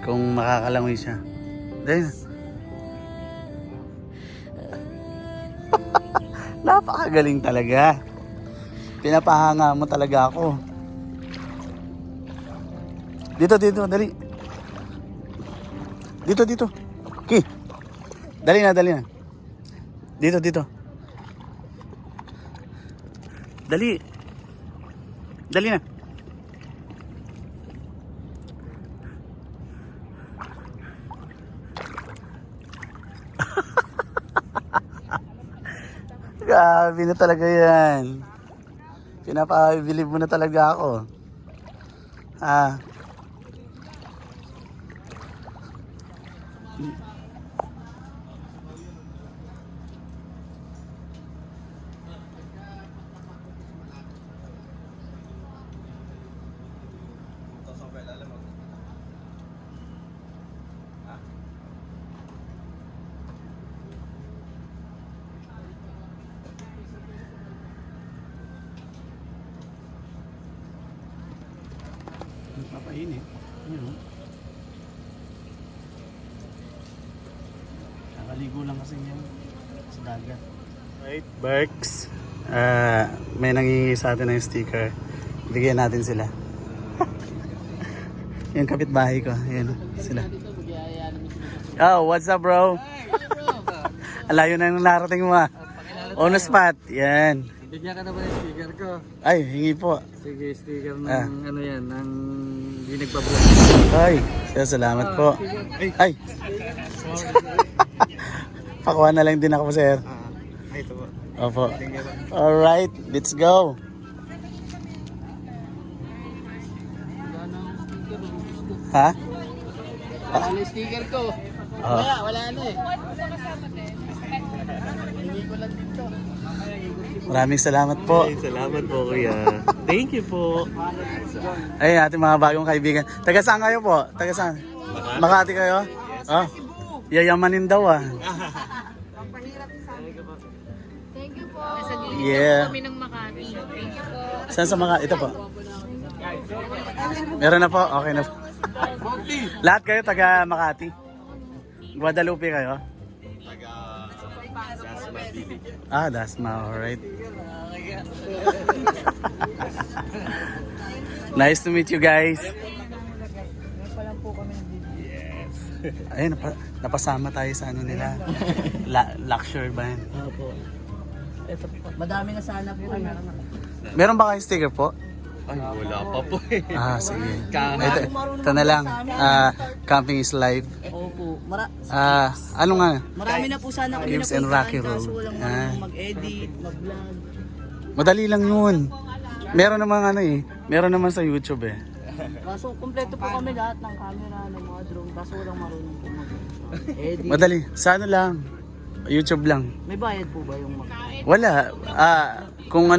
Kung makakalangoy siya. Dali na. Napakagaling talaga. Pinapahanga mo talaga ako. Dito, dali. Dito. Okay. Dali na. Dito. Dali na. Grabe na talaga yan. Pinapabilib mo na talaga ako. Ah. Papainit. Ayun. Nakaligo lang kasi yan sa dagat. Right, Berks. May nangingi sa atin ng sticker. Bigyan natin sila. Yung kapitbahay ko. Ayan sila. Oh, what's up bro? Ang layo na yung narating mo ah. On the spot. Yan. Bigyan ka na ba ng sticker ko? Ay, hingi po. Sige, sticker ng Ah. ano yan, ng hindi nagbablog. Ay, salamat po. Ay. Pakuha na lang din ako, sir. Ito po. Opo. Alright, let's go. Ha? Wala na sticker ko. Wala na eh. Maraming salamat po. Salamat po, kuya. Thank you po. Ay, ating mga bagong kaibigan. Taga saan kayo po? Taga saan? Makati kayo? Oh. Yayamanin daw ah. Thank you po. Yeah. Kami ng Makati. Thank you po. Saan sa mga ito po? Meron na po. Okay na po. Lahat kayo taga Makati? Guadalupe kayo? Ah, Dasma. Alright. Nice to meet you guys. Ayun, napasama tayo sa ano nila. Luxury band. Opo. Ito po. Madami na sana po. Meron ba kayong sticker po? Ay, wala pa po eh. Ah, sige. Ito na lang. Camping is life. Opo. Ano nga? Marami na po sana kami Gibbs and Rocky Road. kaso walang mag-edit, mag-vlog. Madali lang yun. Meron naman ano eh. Meron naman sa YouTube eh. Kaso kumpleto po kami lahat ng camera, ng mga drone. Kaso walang marunong po mag-edit. Madali. Sa ano lang. YouTube lang. May bayad po ba yung Wala. Kung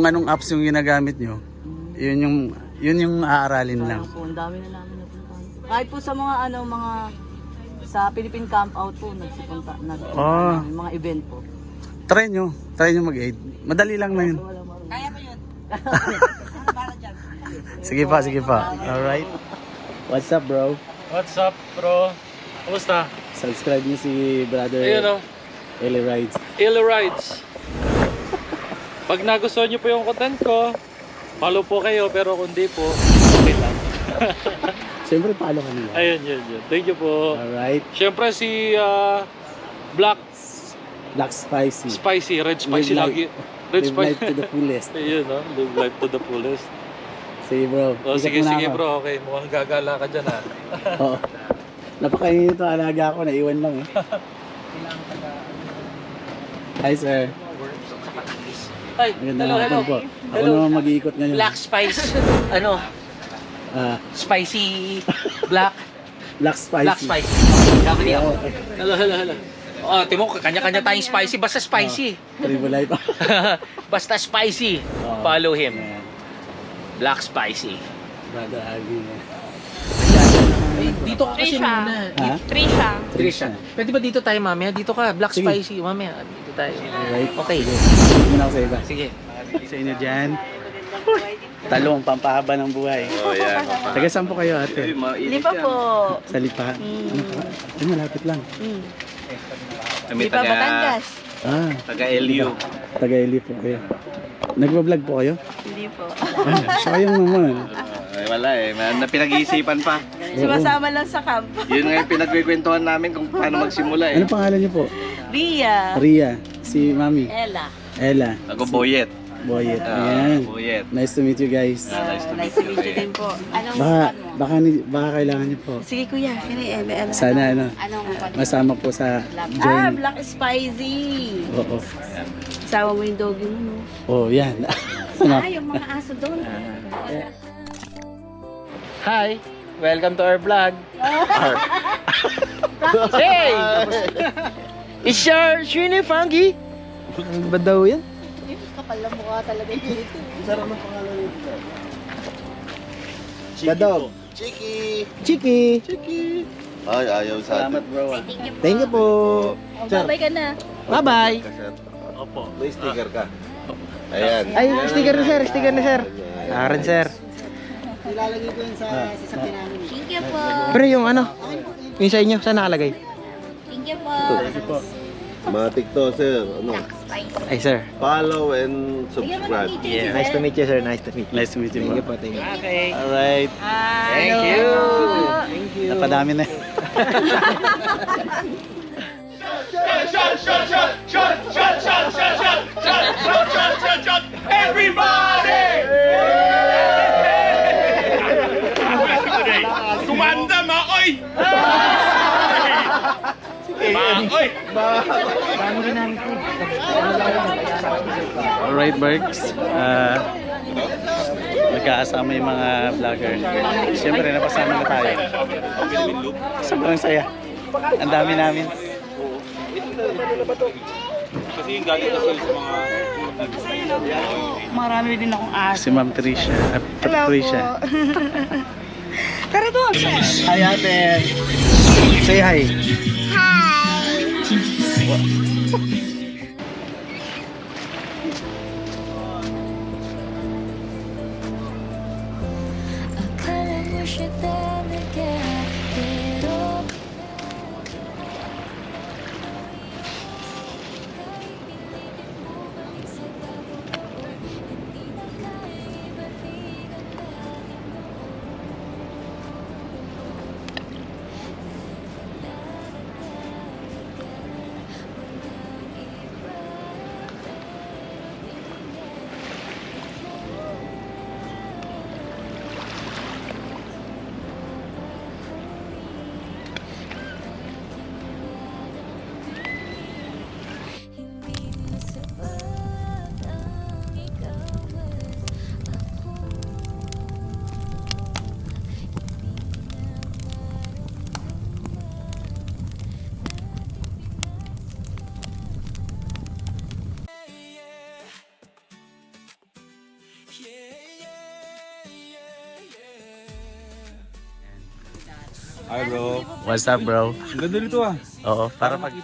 anong apps yung ginagamit nyo, yun yung aaralin lang. Sayang po, ang dami na namin napuntahan. Kahit po sa mga sa Philippine Camp Out po, nagsipunta mga event po. Try nyo mag-aid. Madali lang na yun. Wala marunong. Kaya ko yun. Sige pa. Alright. What's up bro? What's up, bro? Kumusta? Subscribe niyo si brother Ayun o, Eli Rides. Ilo Rides. Pag nagustuhan nyo po yung content ko, follow po kayo, pero kung di po, okay lang. Siyempre follow ka nila. Ayun. Thank you po. Alright. Siyempre si Black Black Spicy. Spicy, Red Spicy Live lagi. Red Live life Spicy. to the fullest. Ayun o, live life to the fullest. Sige bro. Oh, Ikat sige muna ako. bro, okay. Mukhang gagala ka dyan ha. Oo. Napakainit ito alaga ako, naiwan lang eh. Hi sir. Ay, Magandang hapon po. Ako naman mag-iikot ngayon. Black Spice, spicy, black Spicy. spice. Okay, sabi niya. Oo. Hello. Oh, timo, kanya-kanya tayong spicy, basta spicy. Triple life. Basta spicy. Oo. Follow him. Ayan. Black Spicy. Brother Alvin. Ay, dito ka kasi Trisha. muna. Ha? Trisha. Trisha. Pwede ba dito tayo mamaya? Dito ka, Black Sige. Spicy. Mamaya, dito tayo. Alright. Okay. Sige muna ako sa iba. Sige. Sa inyo dyan. Talong, pampahaba ng buhay. Oh, yeah. Taga saan po kayo ate? Lipa po. Sa Lipa? Ano pa? Ay, malapit lang. Lipa Batangas. Taga-LU. Taga Eli po kayo. Nagbablog po kayo? Hindi po. Sayang naman. Wala eh. Pinag-iisipan pa. Sumasama lang sa camp. Yun nga yung pinagkikwentuhan namin kung paano magsimula eh. Ano pangalan niyo po? Ria. Ria. Si Mami. Ella. Ako Boyet. Boyet. Ayan. Boyet. Nice to meet you guys. Nice to meet you din po. Anong Baka kailangan niyo po. Sige kuya, Sana Anong masama po sa join. Black Spicy. Oo. Kasama mo yung doggy mo, no? Oh, yan. Ay, yung mga aso doon. Hi! Welcome to our vlog. Hey! It's your Shrini Funky. Ano ba daw yan? Kapal na mukha talaga dito. Sarap ng pangalan nito. Dadog. Chiki. Ay, ayaw sa atin. bro. Thank you po. Babay ka na. Bye-bye. Opo. May sticker ka. Ayan. Ay, sticker na sir. Aaron sir. Ilalagay ko yun sa sasakyan namin. Thank you po. Pero yung ano, yung sa inyo, saan nakalagay? Thank you po. Matik to, sir. Ano? Ay sir. Follow and subscribe. Yeah. Nice to meet you sir. Nice to meet you. Nice to meet you, Thank you bro. po. Thank you. Okay. Alright. Thank you. Napadami na. Alright, Berks. Nagkakasama yung mga vlogger. Siyempre, napasama na tayo. Sobrang saya. Ang dami namin. Marami din akong aso. Si Ma'am Trisha. Patricia. Tara doon. Hi ate. Say hi. Akala mo siya talaga, pero Hi, bro. What's up, bro? Ang ganda nito ah. Oo, para pag...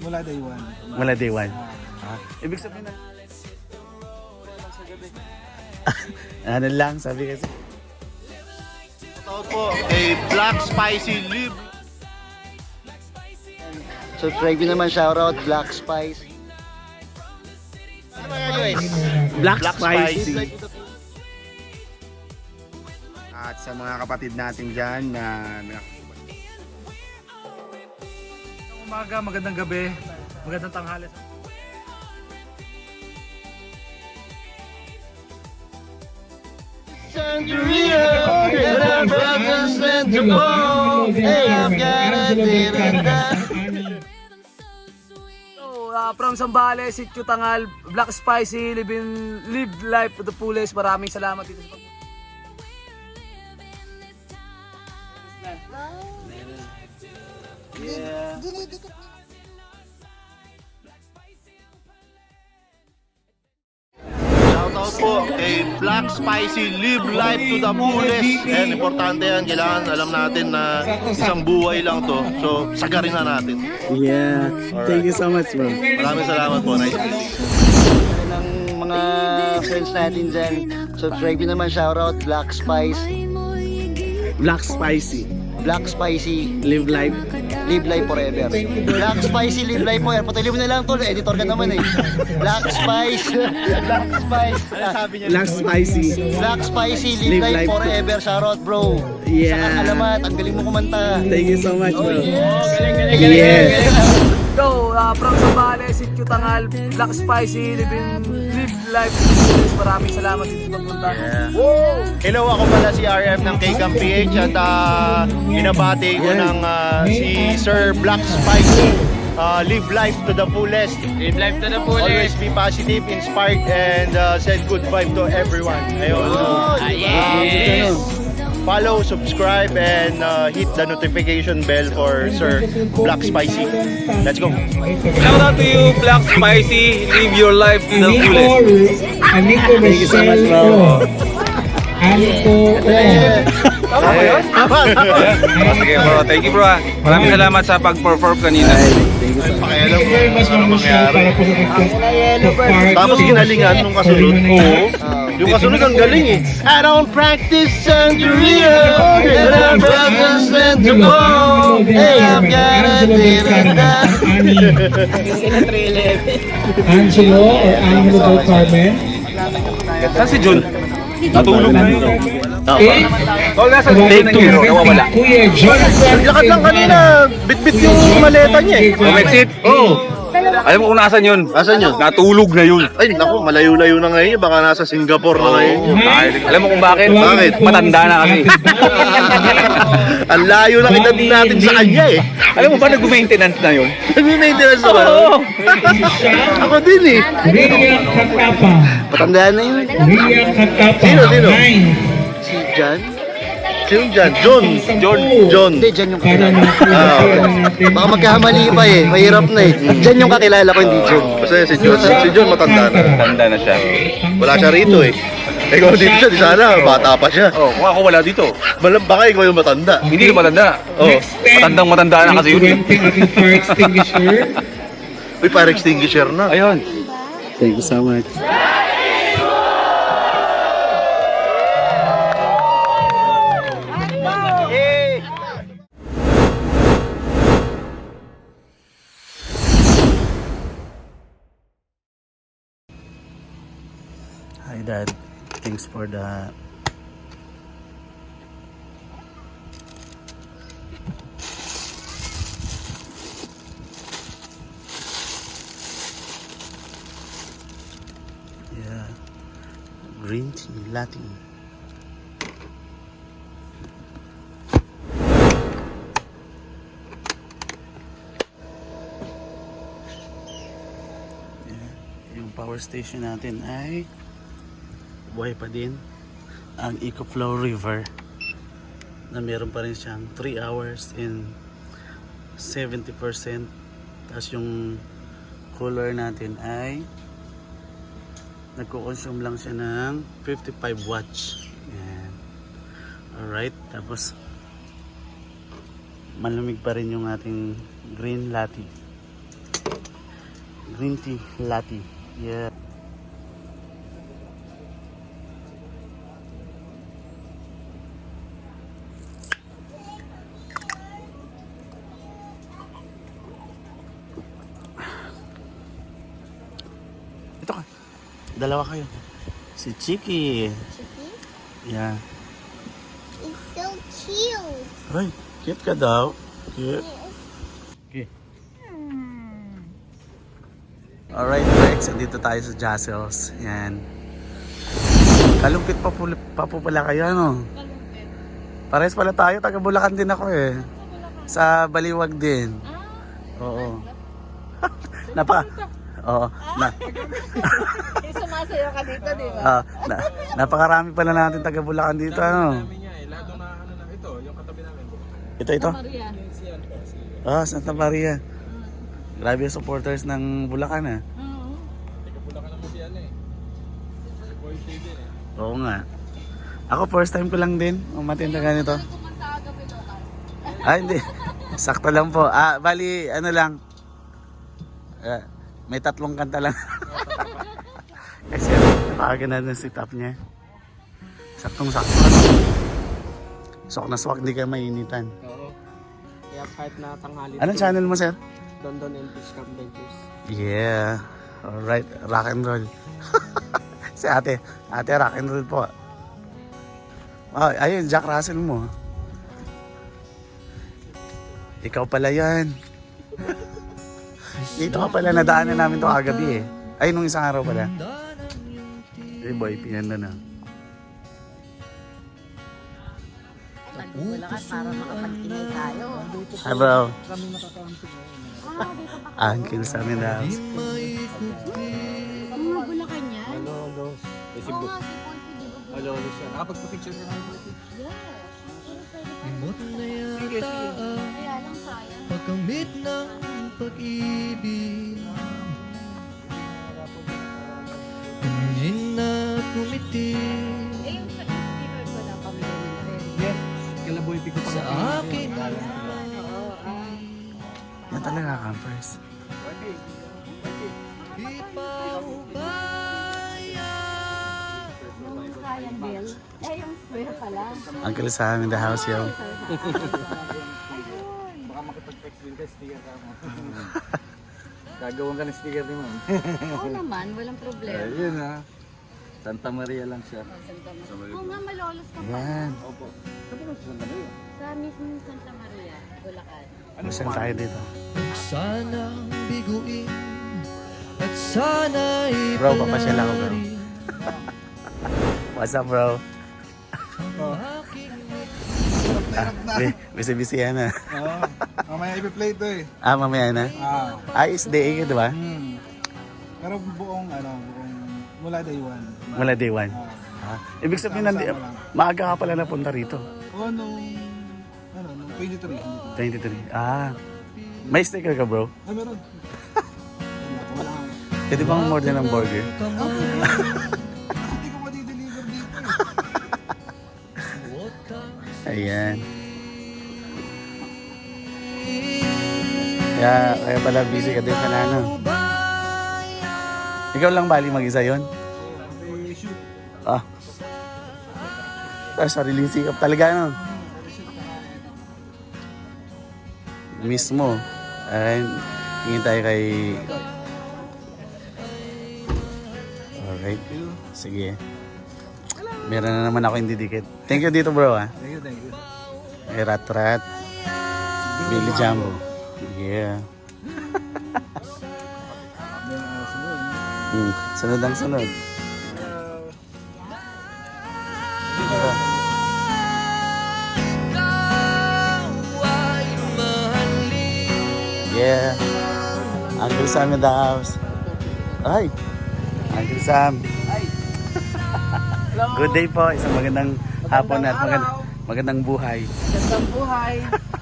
Mula day one. Mula day one. Ibig sabihin na... ano lang, sabi kasi. Shoutout po kay Black Spicy Live. Subscribe nyo naman, shoutout Black Spice. Black Spicy. At sa mga kapatid natin dyan na Umaga, magandang gabi, magandang tanghali. From Zambales, Sitio Tangal, Black Spicy, live life to the fullest. Maraming salamat dito sa shoutout po kay Black Spicy Live Life to the fullest. And importante yan, kailangan alam natin na isang buhay lang to. So, sagarin na natin. Yeah. Thank you so much, bro. Maraming salamat po. Nice meeting. ng mga friends natin dyan. Subscribe nyo naman, shoutout Black Spice, Black Spicy. Black Spicy, Live life. live life forever. Black Spicy, live life forever. Patuloy mo na lang tol, editor ka naman eh. Black Spice, Black Spice, Black Spicy. Black Spicy, live life forever. Shoutout bro. Yeah. Saka alamat, ang galing mo kumanta. Thank you so much, bro. Galing. Yeah. Go, from Zambales, Sitio Tangal, Black Spicy, live life to the fullest. Maraming salamat dito pagpunta. Hello, ako pala si RM ng K-Cam PH at binabati ko ng si Sir Black Spicy. Live life to the fullest. Live life to the Always fullest. be positive, inspired, and send good vibe to everyone. Ayun. Yes. Follow, subscribe, and hit the notification bell for Sir Black Spicy. Let's go. Shout out to you, Black Spicy. Live your life to the fullest. Thank you so much, bro. Tama ba yun? Sige bro, thank you bro. Maraming salamat sa pag-perform kanina. Pakialam mo ano mangyari. Tapos ginalingan nung kasunod. Oo. Yung kasunod ang galing eh. I don't practice Santeria, and I practice Santeria. Hey, I've got a Angelo or Angelo del Carmen. Saan si Jun? Natulog na yun. Oh, nasa Take ng hero, nawawala. Kuya Jonathan. Lakad lang kanina, bit-bit yung maleta niya eh. Umexit? Oo. Alam mo kung nasan yun? Asan yun? Natulog na yun. Ay, naku, malayo-layo na ngayon. Baka nasa Singapore na ngayon yun. Alam mo kung bakit? Bakit? Matanda na kasi. Ang layo lang edad natin sa kanya eh. Alam mo ba nag-maintenance na yun? Nag-maintenance na ba? Ako din eh. Ria Katapa. Patandaan na yun. Ria Katapa. Sino? 9. Si Jan? Sino Jan? John. Hindi, dyan yung Para natin. Baka magkahamali pa eh. Mahirap na eh. Dyan yung kakilala ko, hindi John. Basta si John. Si John matanda na. Tanda na siya. Wala siya rito eh. Ikaw dito siya, di sana, bata pa siya. Oh, kung ako wala dito. Baka ikaw yung matanda. Hindi na matanda. Oh. Matandang-matanda na kasi yun. 20 ating fire extinguisher. Uy, fire extinguisher na. Ayun. Thank you so much. Hi Dad, thanks for the green tea latte. Yung power station natin ay buhay pa din ang EcoFlow River na meron pa rin siyang 3 hours and 70%. Tapos yung cooler natin ay nagko-consume lang siya ng 55 watts. Yan. Alright, tapos malamig pa rin yung ating green latte. Green tea latte. Yeah. Ito ka. Dalawa kayo. Si Chiki. Yeah. It's so cute. Ay, cute ka daw. Cute. Okay. Alright, Rex. Andito tayo sa Jassels. Yan. Kalumpit pa po pala kayo, ano? Pares pala tayo. Taga Bulacan din ako eh. Sa Baliwag din. Oo. Oo. Sumasayaw ka dito, di ba? Napakarami pala natin taga Bulacan dito, ano? Ito. Maria. Santa Maria. Grabe yung supporters ng Bulacan, ah. Oo nga. Ako first time ko lang din umatinda ganito. Hindi. Sakto lang po. Bali, ano lang. May 3 kanta lang. Kasi napakaganda ng setup niya. Saktong-sakto. Sok na swak, hindi ka mainitan. Oo. Kaya kahit na tanghali. Anong channel mo, sir? London and Fishcam Ventures. Yeah. Alright. Rock and roll. Si ate. Ate, rock and roll po. Ayun, Jack Russell mo. Ikaw pala yan. Dito ka pala, nadaanan namin to kagabi eh. Ay, nung isang araw pala. Si Boy, pinanda na. Wala ka para makapagtingin tayo. Hi bro. Uncle sa amin na house. Mga Bulacan yan? Ano? Oo nga, si Paul Pidi ba? Hello, siya. Nakapagpa-picture ka na. Kaya lang sayang. Pagkamit ng pag-ibig, tumingin na kumiti Eh, yung sticker ko na pamilya nila rin. Yes. Kalaboy, pick up sa akin. Yan talaga campers. Yung Ryan Bell. Eh, yung square pala. Uncle sa amin the house yo. Gagawin ka ng sticker ni ma'am. Oo naman, walang problema. Ayun ha. Santa Maria lang siya. Oo nga, malolos ka pa. Yan. Sa mismong Santa Maria, Bulacan. Saan tayo dito? Sanang biguin at sana'y Bro, papasyal ako bro. What's up bro? Busy yan na. Oo. Mamaya ipi-play ito eh. Mamaya na? Ayos day ka, di ba? Pero buong mula day 1. Mula day 1. Ibig sabihin, maaga ka pala napunta rito. Oo, nung 23. 23. May sticker ka bro? Ay, meron. Wala nga. Pwede bang more than ng burger? Hindi ko ma-deliver dito eh. Ayan. Kaya pala busy ka din pala, no? Ikaw lang bali mag-isa yun? Shoot. Sariling sikap talaga, no? Mismo. Tingin tayo kay... Alright. Sige. Meron na naman ako yung didikit. Thank you dito bro, ha? Thank you. Kay Rat. Billy Jumbo. Yeah. Sunod ang sunod. Yeah. Uncle Sam in the house. Ay. Uncle Sam. Good day po. Isang magandang hapon at magandang buhay. Magandang buhay.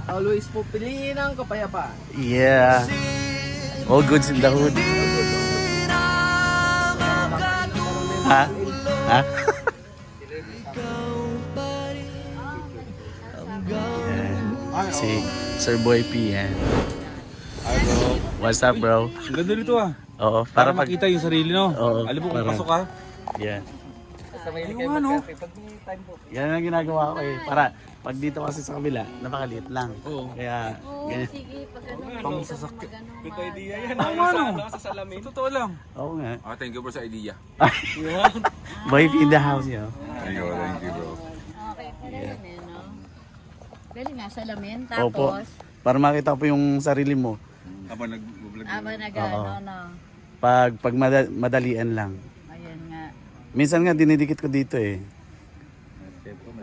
Always po piliin ang kapayapaan. Yeah. All goods in the hood. Ha? Ha? Yeah. Si Sir Boy P. Yan. Hi bro. What's up bro? Ang ganda dito ah. Oo. Para makita yung sarili no. Oo. Alam mo kung Para- pasok ka. Yeah. Yung ano? Yan ang ginagawa ko eh. Para pag dito kasi sa kabila, napakaliit lang. Oo. Kaya, Oo, ganyan. sige, pag ano, sasakit. Good idea yan. Ano? Sa salamin. Totoo lang. Oo nga. Thank you bro sa idea. Boy P in the house yo. Thank you bro. Okay, pala yun eh, no? Galing nga, salamin. Opo. Tapos, Para makita po yung sarili mo. Habang nag-vlog. nag-ano, no? Pag madalian lang. Ayun nga. Minsan nga dinidikit ko dito eh.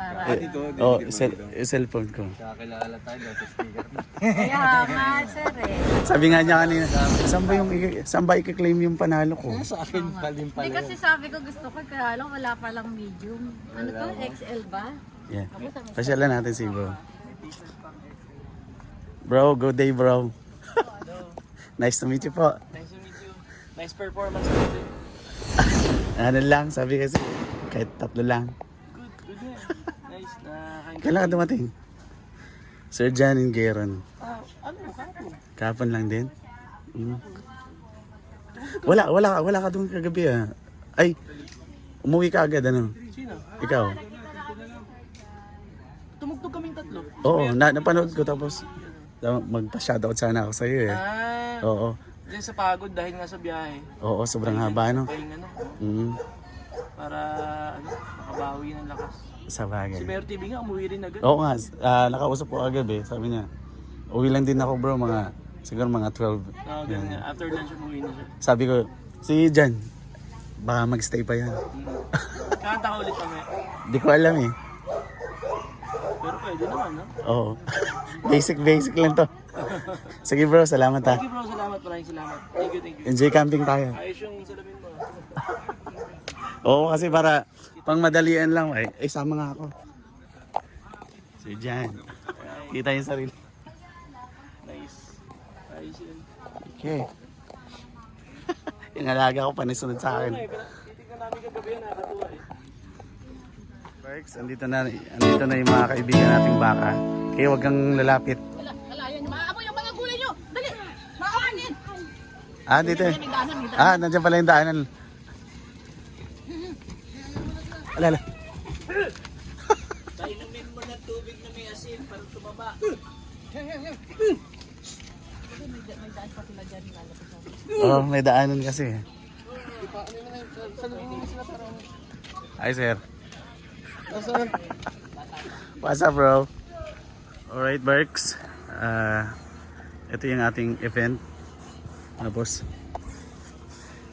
Para, Cellphone ko. Kakilala tayo sa sticker. kaya nga, sir eh. Sabi nga niya kanina, saan ba i-claim yung panalo ko? Sa akin palim Hindi kasi sabi ko gusto ko, kaya lang wala palang medium. Ano to? XL ba? Yeah. Pasyalan natin si bro. Bro, good day bro. Nice to meet you po. Nice to meet you. Nice performance today. Ano lang, sabi kasi, kahit 3 lang. Good eh. Nice na Kailan ka dumating? Sir John and Gayron. ano kapo? Kapon lang din? Wala ka doon kagabi ah. Ay, umuwi ka agad ano? Sino? Ikaw? Tumugtog kaming tatlo. Oo, napanood ko tapos magpa-shoutout sana ako sa'yo eh. Oo. Diyan sa pagod dahil nga sa biyahe. Oo, sobrang haba no? Pahinga na. Mm, Para makabawi ng lakas. sa bagay. Si Mayor TV nga umuwi rin agad. Oo nga, nakausap ko agad eh. Sabi niya, uwi lang din ako bro, siguro mga 12. Ganun nga. After lunch umuwi na siya. Sabi ko, si Jan, Baka magstay pa yan. Kanta ko ulit kami. Di ko alam eh. Pero pwede naman, no? Oo. Basic lang to. Sige bro, salamat ha. Thank you bro, salamat. Maraming salamat. Thank you. Enjoy camping tayo. Ayos yung salamin mo. Oo, kasi para pang madalian lang. Ay, sama nga ako. Si Jan. Kita yung sarili. Nice. Ayos yun. Okay. Yung alaga ko panisunod sa akin. Titignan namin kagabi yan, nakakatuwa eh. Berks, andito na yung mga kaibigan nating baka. Kaya wag kang lalapit. Alayan, maamoy yung mga gulay nyo. Dali, maawangin. Ah, dito eh. Ah, nandiyan pala yung daanan. Alala. Inumin mo ng tubig na may asin para tumaba. Oh, may daanan kasi. Hi, sir. What's up, bro? Alright, Berks. Ito yung ating event. Tapos,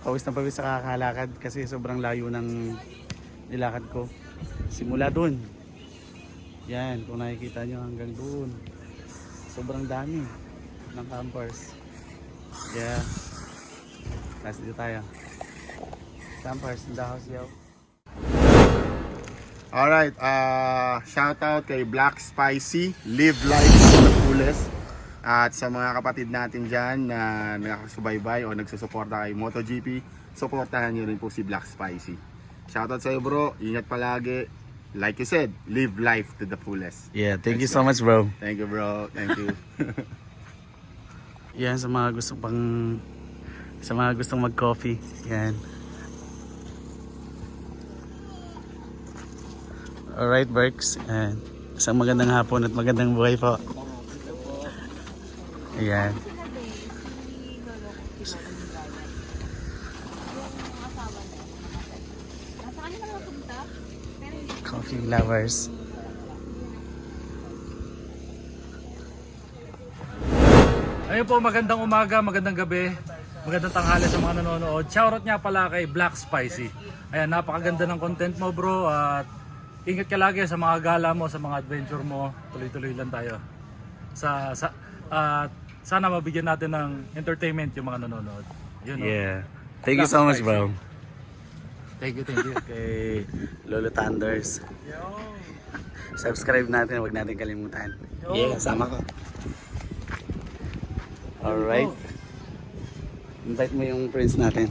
pawis na pawis sa kakalakad kasi sobrang layo ng nilakad ko. Simula dun. Yan, kung nakikita nyo hanggang dun. Sobrang dami ng campers. Yeah. Tapos dito tayo. Campers in the house, yo. Alright, shout out kay Black Spicy, live life to the fullest. At sa mga kapatid natin dyan na nakasubaybay o nagsusuporta kay MotoGP, supportahan nyo rin po si Black Spicy. Shout out sa iyo bro, ingat palagi. Like you said, live life to the fullest. Yeah, thank you so much, bro. Thank you bro, thank you. Yan, sa mga gustong mag-coffee. Yan. Alright, Berks. Yan. Isang magandang hapon at magandang buhay po. Ayan. Coffee lovers. Ayun po, magandang umaga, magandang gabi, magandang tanghali sa mga nanonood. Shoutout nga pala kay Black Spicy. Ayan, napakaganda ng content mo bro at ingat ka lagi sa mga gala mo, sa mga adventure mo. Tuloy-tuloy lang tayo. At sana mabigyan natin ng entertainment yung mga nanonood. Yun, no? Yeah. Thank you so much, bro. Thank you. Kay Lolo Thunders. Subscribe natin, huwag natin kalimutan. Yeah, sama ko. Alright. Invite mo yung friends natin.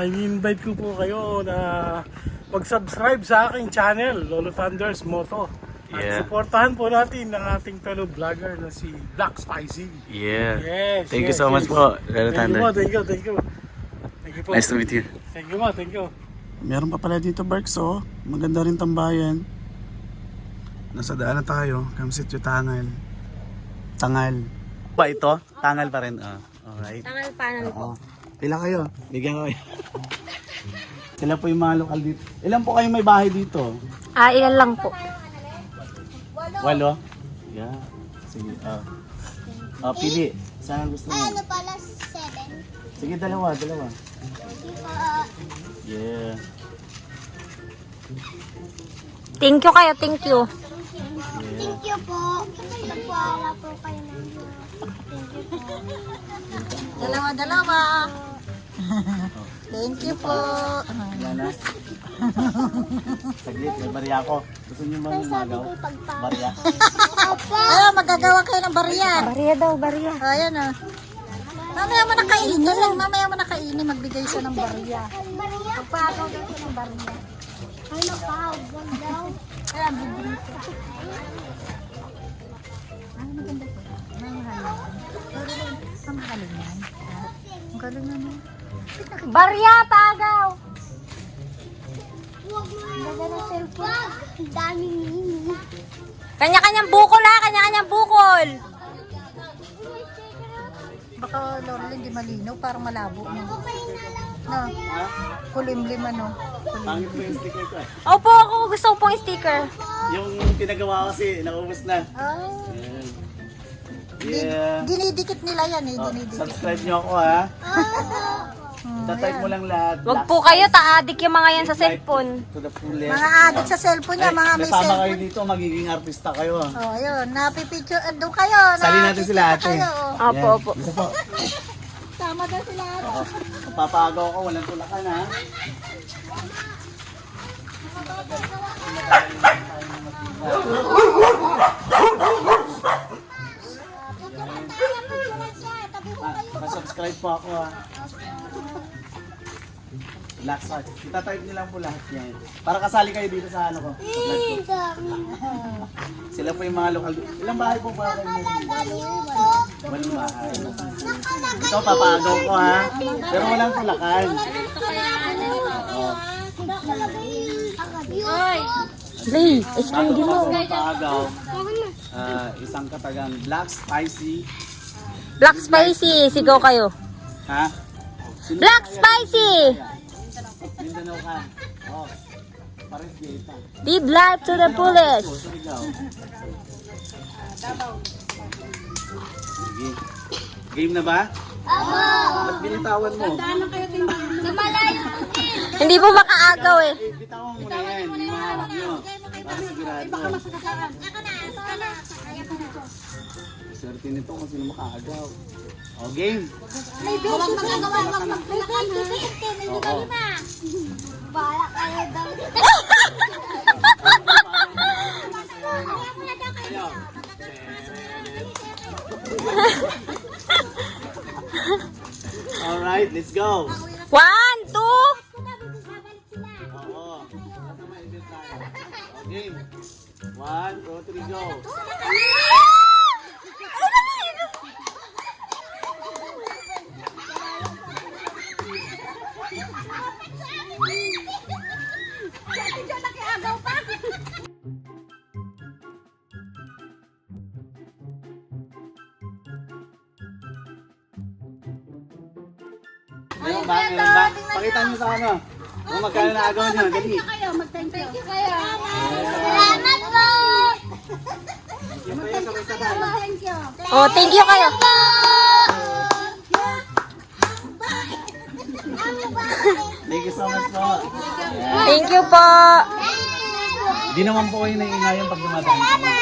I-invite ko po kayo na mag-subscribe sa aking channel, Lolo Thunders Moto. At Yeah. supportahan po natin ang ating fellow vlogger na si Black Spicy. Yeah. Yes, Thank you yes, so much yes. po, Lolo Thank you Thunder. po, thank you. Thank you po. Nice to meet you. Thank you po, thank you. Meron pa pala dito, Berks, oh. Maganda rin tambayan. Nasa daan na tayo. Kamsit yung Tangal. Ba ito? Tangal pa rin. Alright. Tangal panel Oo. po. Pila kayo? Bigyan ko kayo. Sila po yung mga lokal dito. Ilan po kayo may bahay dito? Ilan lang po. 8? Yeah. Sige. Pili. Saan gusto mo? Ano pala, 7? Sige, dalawa. Yeah. Thank you kayo, thank you. Yeah. you po. Nagpala po kayo ng Thank you po. Dalawa. Thank you po. Yan na. Saglit, may bariya ako. Gusto niyo bang magaw? Bariya. Magagawa kayo ng bariya. Bariya daw, bariya. Ayan ah. Mamaya mo nakainin, magbigay siya ng bariya. Magpagaw daw siya ng bariya. Ay, magpagaw daw. Ayan, bibili ko. Ay, maganda po. Ang galing yan. Ang galing naman. Bariya, tagaw! Ganda ng cellphone. Ang daming mini. Kanya-kanyang bukol ha, kanya-kanyang bukol. Baka Laurel hindi malinaw, parang malabo na. No. Kulimlim ano. Pangit po yung sticker ko eh. Opo, ako gusto ko pong sticker. Yung pinagawa ko kasi, naubos na. Oh. Yan. Yeah. Dinidikit nila yan eh, dinidikit. Subscribe nyo ako ha. Tatype mo lang lahat. Wag po kayo, taadik yung mga yan sa cellphone. To the fullest. Mga adik sa cellphone niya, mga may Nasama kayo cellphone. dito, magiging artista kayo. Oh, ayun, napipicture, doon kayo. Sali natin sila ate. Kayo, oh. Opo, opo. Isa po. Tama daw sila ate. Papagaw ko, walang tulakan ha. Subscribe po ako ha. Black Shark. Itatype niyo lang po lahat yan. Para kasali kayo dito sa ano ko. Sa vlog ko. Sila po yung mga lokal. Ilang bahay po ba kayo meron? Walang bahay. Ito papagaw ko ha. Pero walang tulakan. Ray, explain din mo. Papagaw. Isang katagang black spicy. Black spicy, sigaw kayo. Ha? Sino Black kaya? spicy! Mindanao ka. Oh. Pares data. Live life to the fullest. Ikaw. Sige. Game na ba? Ba't binitawan mo? Hindi po makaagaw eh. Bitawan mo na yan. Yung mga hawak nyo. Para sigurado. Swerte nito kung sino makaagaw. O, game. May baby magagawa, wag magpulakan ha. May baby na. Bala kayo daw. Alright, let's go. 1, 2. Oo. O, game. 1, 2, 3, go. Meron ba? Meron ba? Pakita nyo sa ano. Kung magkano na agaw nyo. Dali. Thank you kayo. Salamat po. Yung pa yung sabay-sabay. Thank you. Oh, thank you kayo. Thank you so much po. Thank you po. Di naman po kayo naiingayan pag dumadaan kami.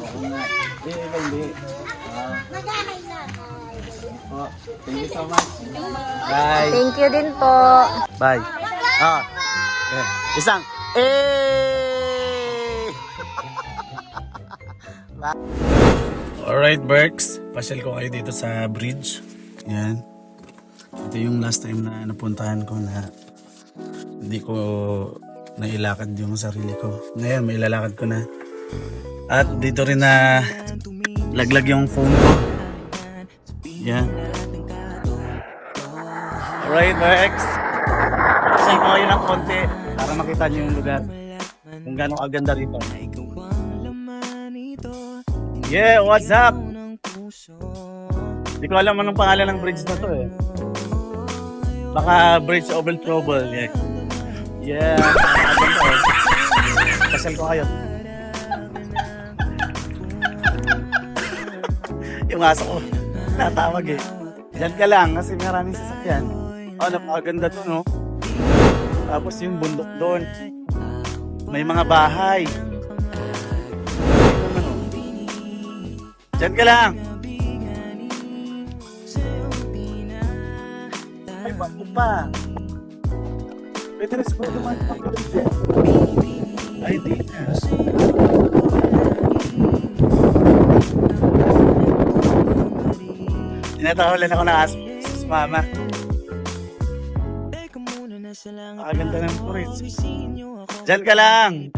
Oo nga. Iba hindi. Po. Thank you so much. Bye. Thank you din po. Bye. Isang. Alright, Berks. Pasyal ko kayo dito sa bridge. Yan. Ito yung last time na napuntahan ko na hindi ko nailakad yung sarili ko. Ngayon, may ilalakad ko na. At dito rin na laglag yung phone ko. Yan. Alright, Berks. Pasyal ko kayo ng konti para makita niyo yung lugar. Kung gano'ng kaganda rito. Yeah, what's up? Hindi ko alam anong pangalan ng bridge na to eh. Baka Bridge over Trouble. Yeah. Pasal ko kayo. Yung aso ko, natawag eh. Diyan ka lang kasi maraming sasakyan. Oh, napakaganda to no. Tapos yung bundok doon. May mga bahay. Diyan ka lang. Ay, bago pa. Pwede rin siguro naman pag-ulit. Ay, di na. Tinatawalan ako ng aso sa mama. Ganda ng bridge. Diyan ka lang.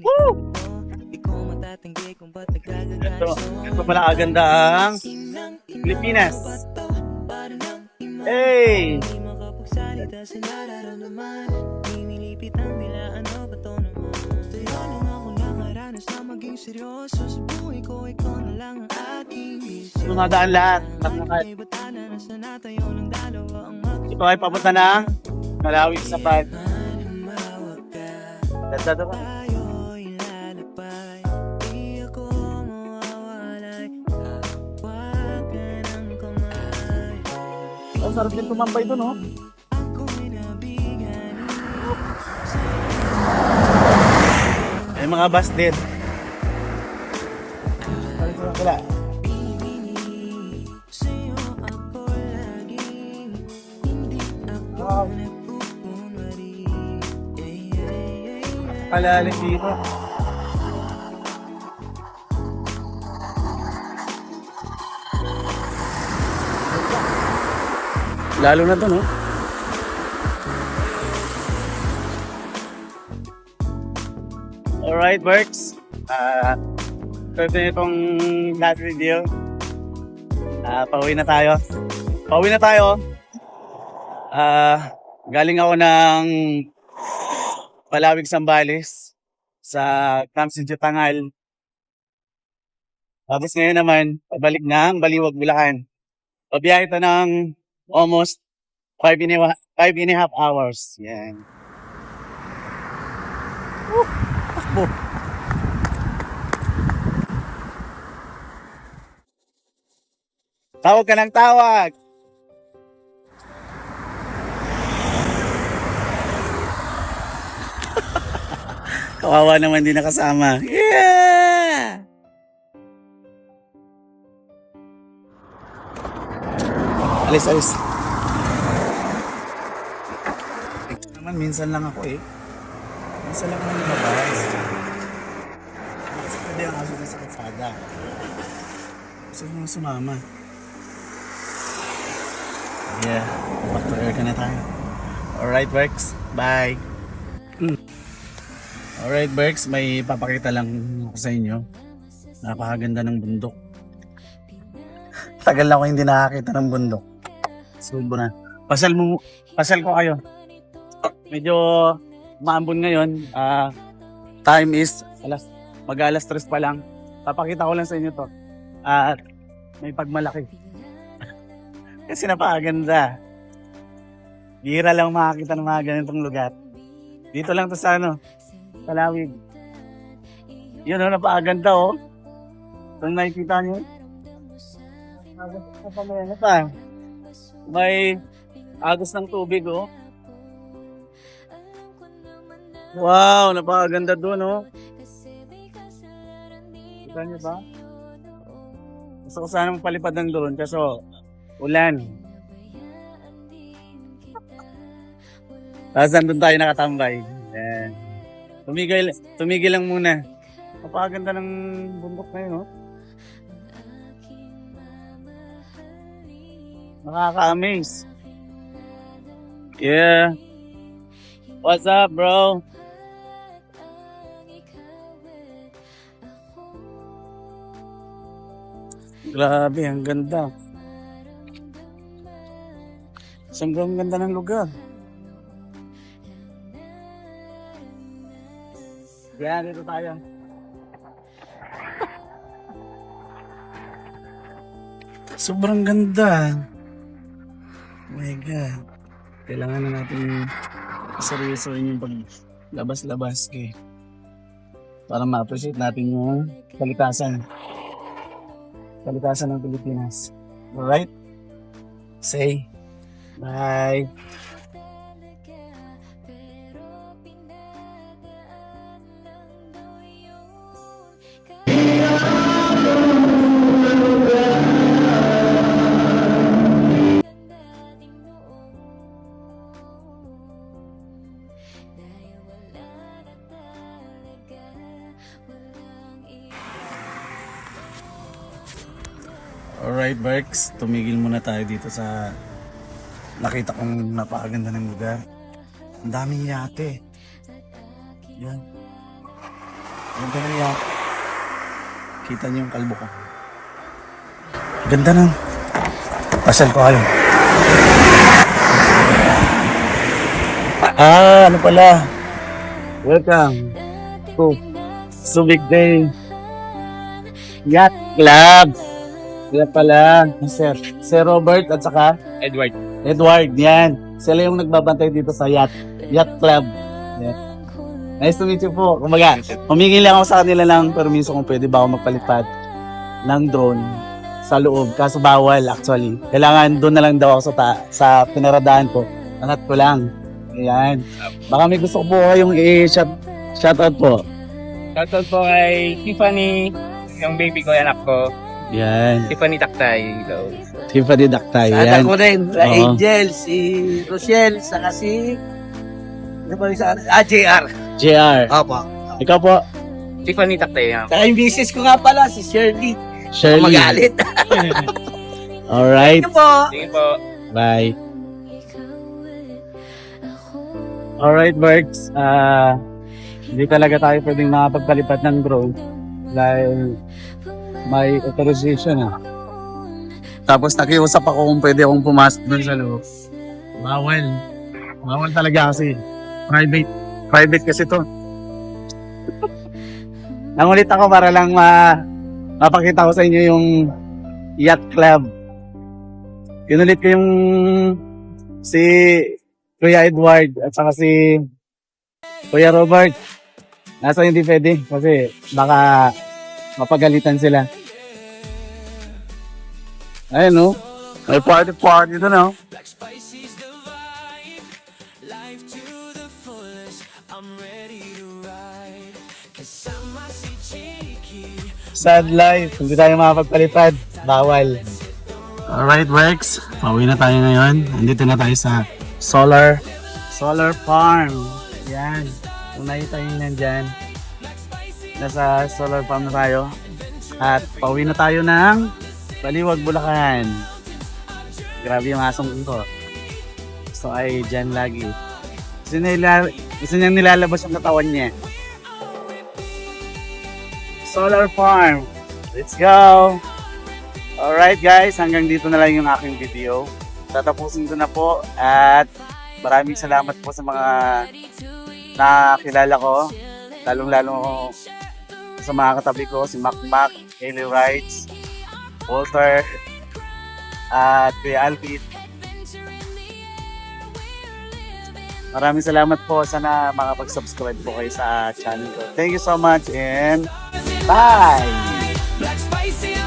Woo! Ito pala kaganda ang Pilipinas. Hey! Sumadaan lahat. Ito ay papunta ng Malawi sa Pad. Ganda doon. Masarap din tumambay doon, oh. May mga bus din. Wala. Wow. Palalim dito. Lalo na to, no? Alright, Berks. Ito na itong last video. Pauwi na tayo. Galing ako ng Palawig, Zambales sa Camp Sinjo Tangal. Tapos ngayon naman, pabalik ng Baliwag, Bulacan. Pabiyahe ito ng almost 5.5 hours. Yan. Takbo. Tawag ka ng tawag. Kawawa naman din nakasama. Yeah! Alis. Naman, minsan lang ako eh. Minsan lang ako lumabas. Kasi pwede ang aso sa kalsada. Gusto mo sumama. Yeah, back to air ka na tayo. Alright, Berks. Bye. Alright, Berks. May papakita lang ako sa inyo. Napakaganda ng bundok. Tagal na ako hindi nakakita ng bundok. Sobra. Pasal ko kayo. Medyo maambon ngayon. Time is mag-alas 3 pa lang. Papakita ko lang sa inyo to. At may pagmalaki. Kasi napakaganda. Bihira lang makakita ng mga ganitong lugar. Dito lang to sa Palawig. Yun o, napakaganda o. Itong nakikita nyo. May agos ng tubig o. Wow, napakaganda doon o. Kita nyo ba? Gusto ko sana magpalipad ng doon kaso ulan. Tapos nandun tayo nakatambay. Yan. Tumigil lang muna. Napakaganda ng bundok na yun, no? Nakaka-amaze. Yeah. What's up, bro? Grabe, ang ganda. Sobrang ganda ng lugar. Yan, dito tayo. Sobrang ganda. Oh my God. Kailangan na natin seryosoin yung paglabas-labas para ma-appreciate natin yung kalikasan ng Pilipinas. Alright? Say bye. Alright, Berks, tumigil muna tayo dito sa nakita kong napakaganda ng lugar. Ang daming yate. Yan. Ang daming yate. Kita niyo yung kalbo ko. Ganda ng pasal ko kayo. Ano pala? Welcome to Subic Day Yacht Club. Kaya pala, Sir Robert at saka Edward, yan. Sila yung nagbabantay dito sa Yacht Club. Yan. Nice to meet you po. Kumaga, humingi lang ako sa kanila ng permiso kung pwede ba ako magpalipad ng drone sa loob. Kaso bawal actually. Kailangan doon na lang daw ako sa pinaradahan ko. Angat ko lang. Ayan. Baka may gusto ko po kayong i-shoutout po. Shoutout po kay Tiffany, yung baby ko, anak ko. Yan. Tiffany Taktay. Tiffany Daktay. Anak Yan. ko rin, Oo. Angel, si Rochelle, saka si... Ano ba yung sa JR. JR. Opo. Ikaw po, Tiffany Taktay. Yan. Saka yung misis ko nga pala, si Shirley. Shirley. Magalit. Alright. Ito po. Sige po. Bye. Alright, Berks. Hindi talaga tayo pwedeng makapagpalipat ng drone dahil may authorization Tapos nakiusap ako kung pwede akong pumasok dun sa loob. Bawal. Bawal talaga kasi. Private. Private kasi to. Nangulit ako para lang mapakita ko sa inyo yung yacht club. Kinulit ko yung si Kuya Edward at saka si Kuya Robert. Nasa hindi pwede kasi baka mapagalitan sila. Ayun no. May party doon no. Black spicy's the vibe. Life to the fullest. I'm ready to ride. Cause I'm a si cheeky. Sad life. Hindi tayo makapagpalipad. Bawal. Alright, Rex. Pauwi na tayo ngayon. Andito na tayo sa Solar Farm. Yan. Kung nakita nyo nandyan. Nasa solar farm na tayo. At pauwi na tayo ng Baliwag, Bulacan. Grabe yung asong ko. So ay dyan lagi. Gusto niyang nilalabas yung katawan niya. Solar Farm. Let's go! Alright guys, hanggang dito na lang yung aking video. Tatapusin ko na po at maraming salamat po sa mga nakilala ko. Lalong-lalo sa mga katabi ko, si Mac, Haley Wrights, Walter, at Kuya Alvin. Maraming salamat po. Sana makapag-subscribe po kayo sa channel ko. Thank you so much and bye! Black spicy.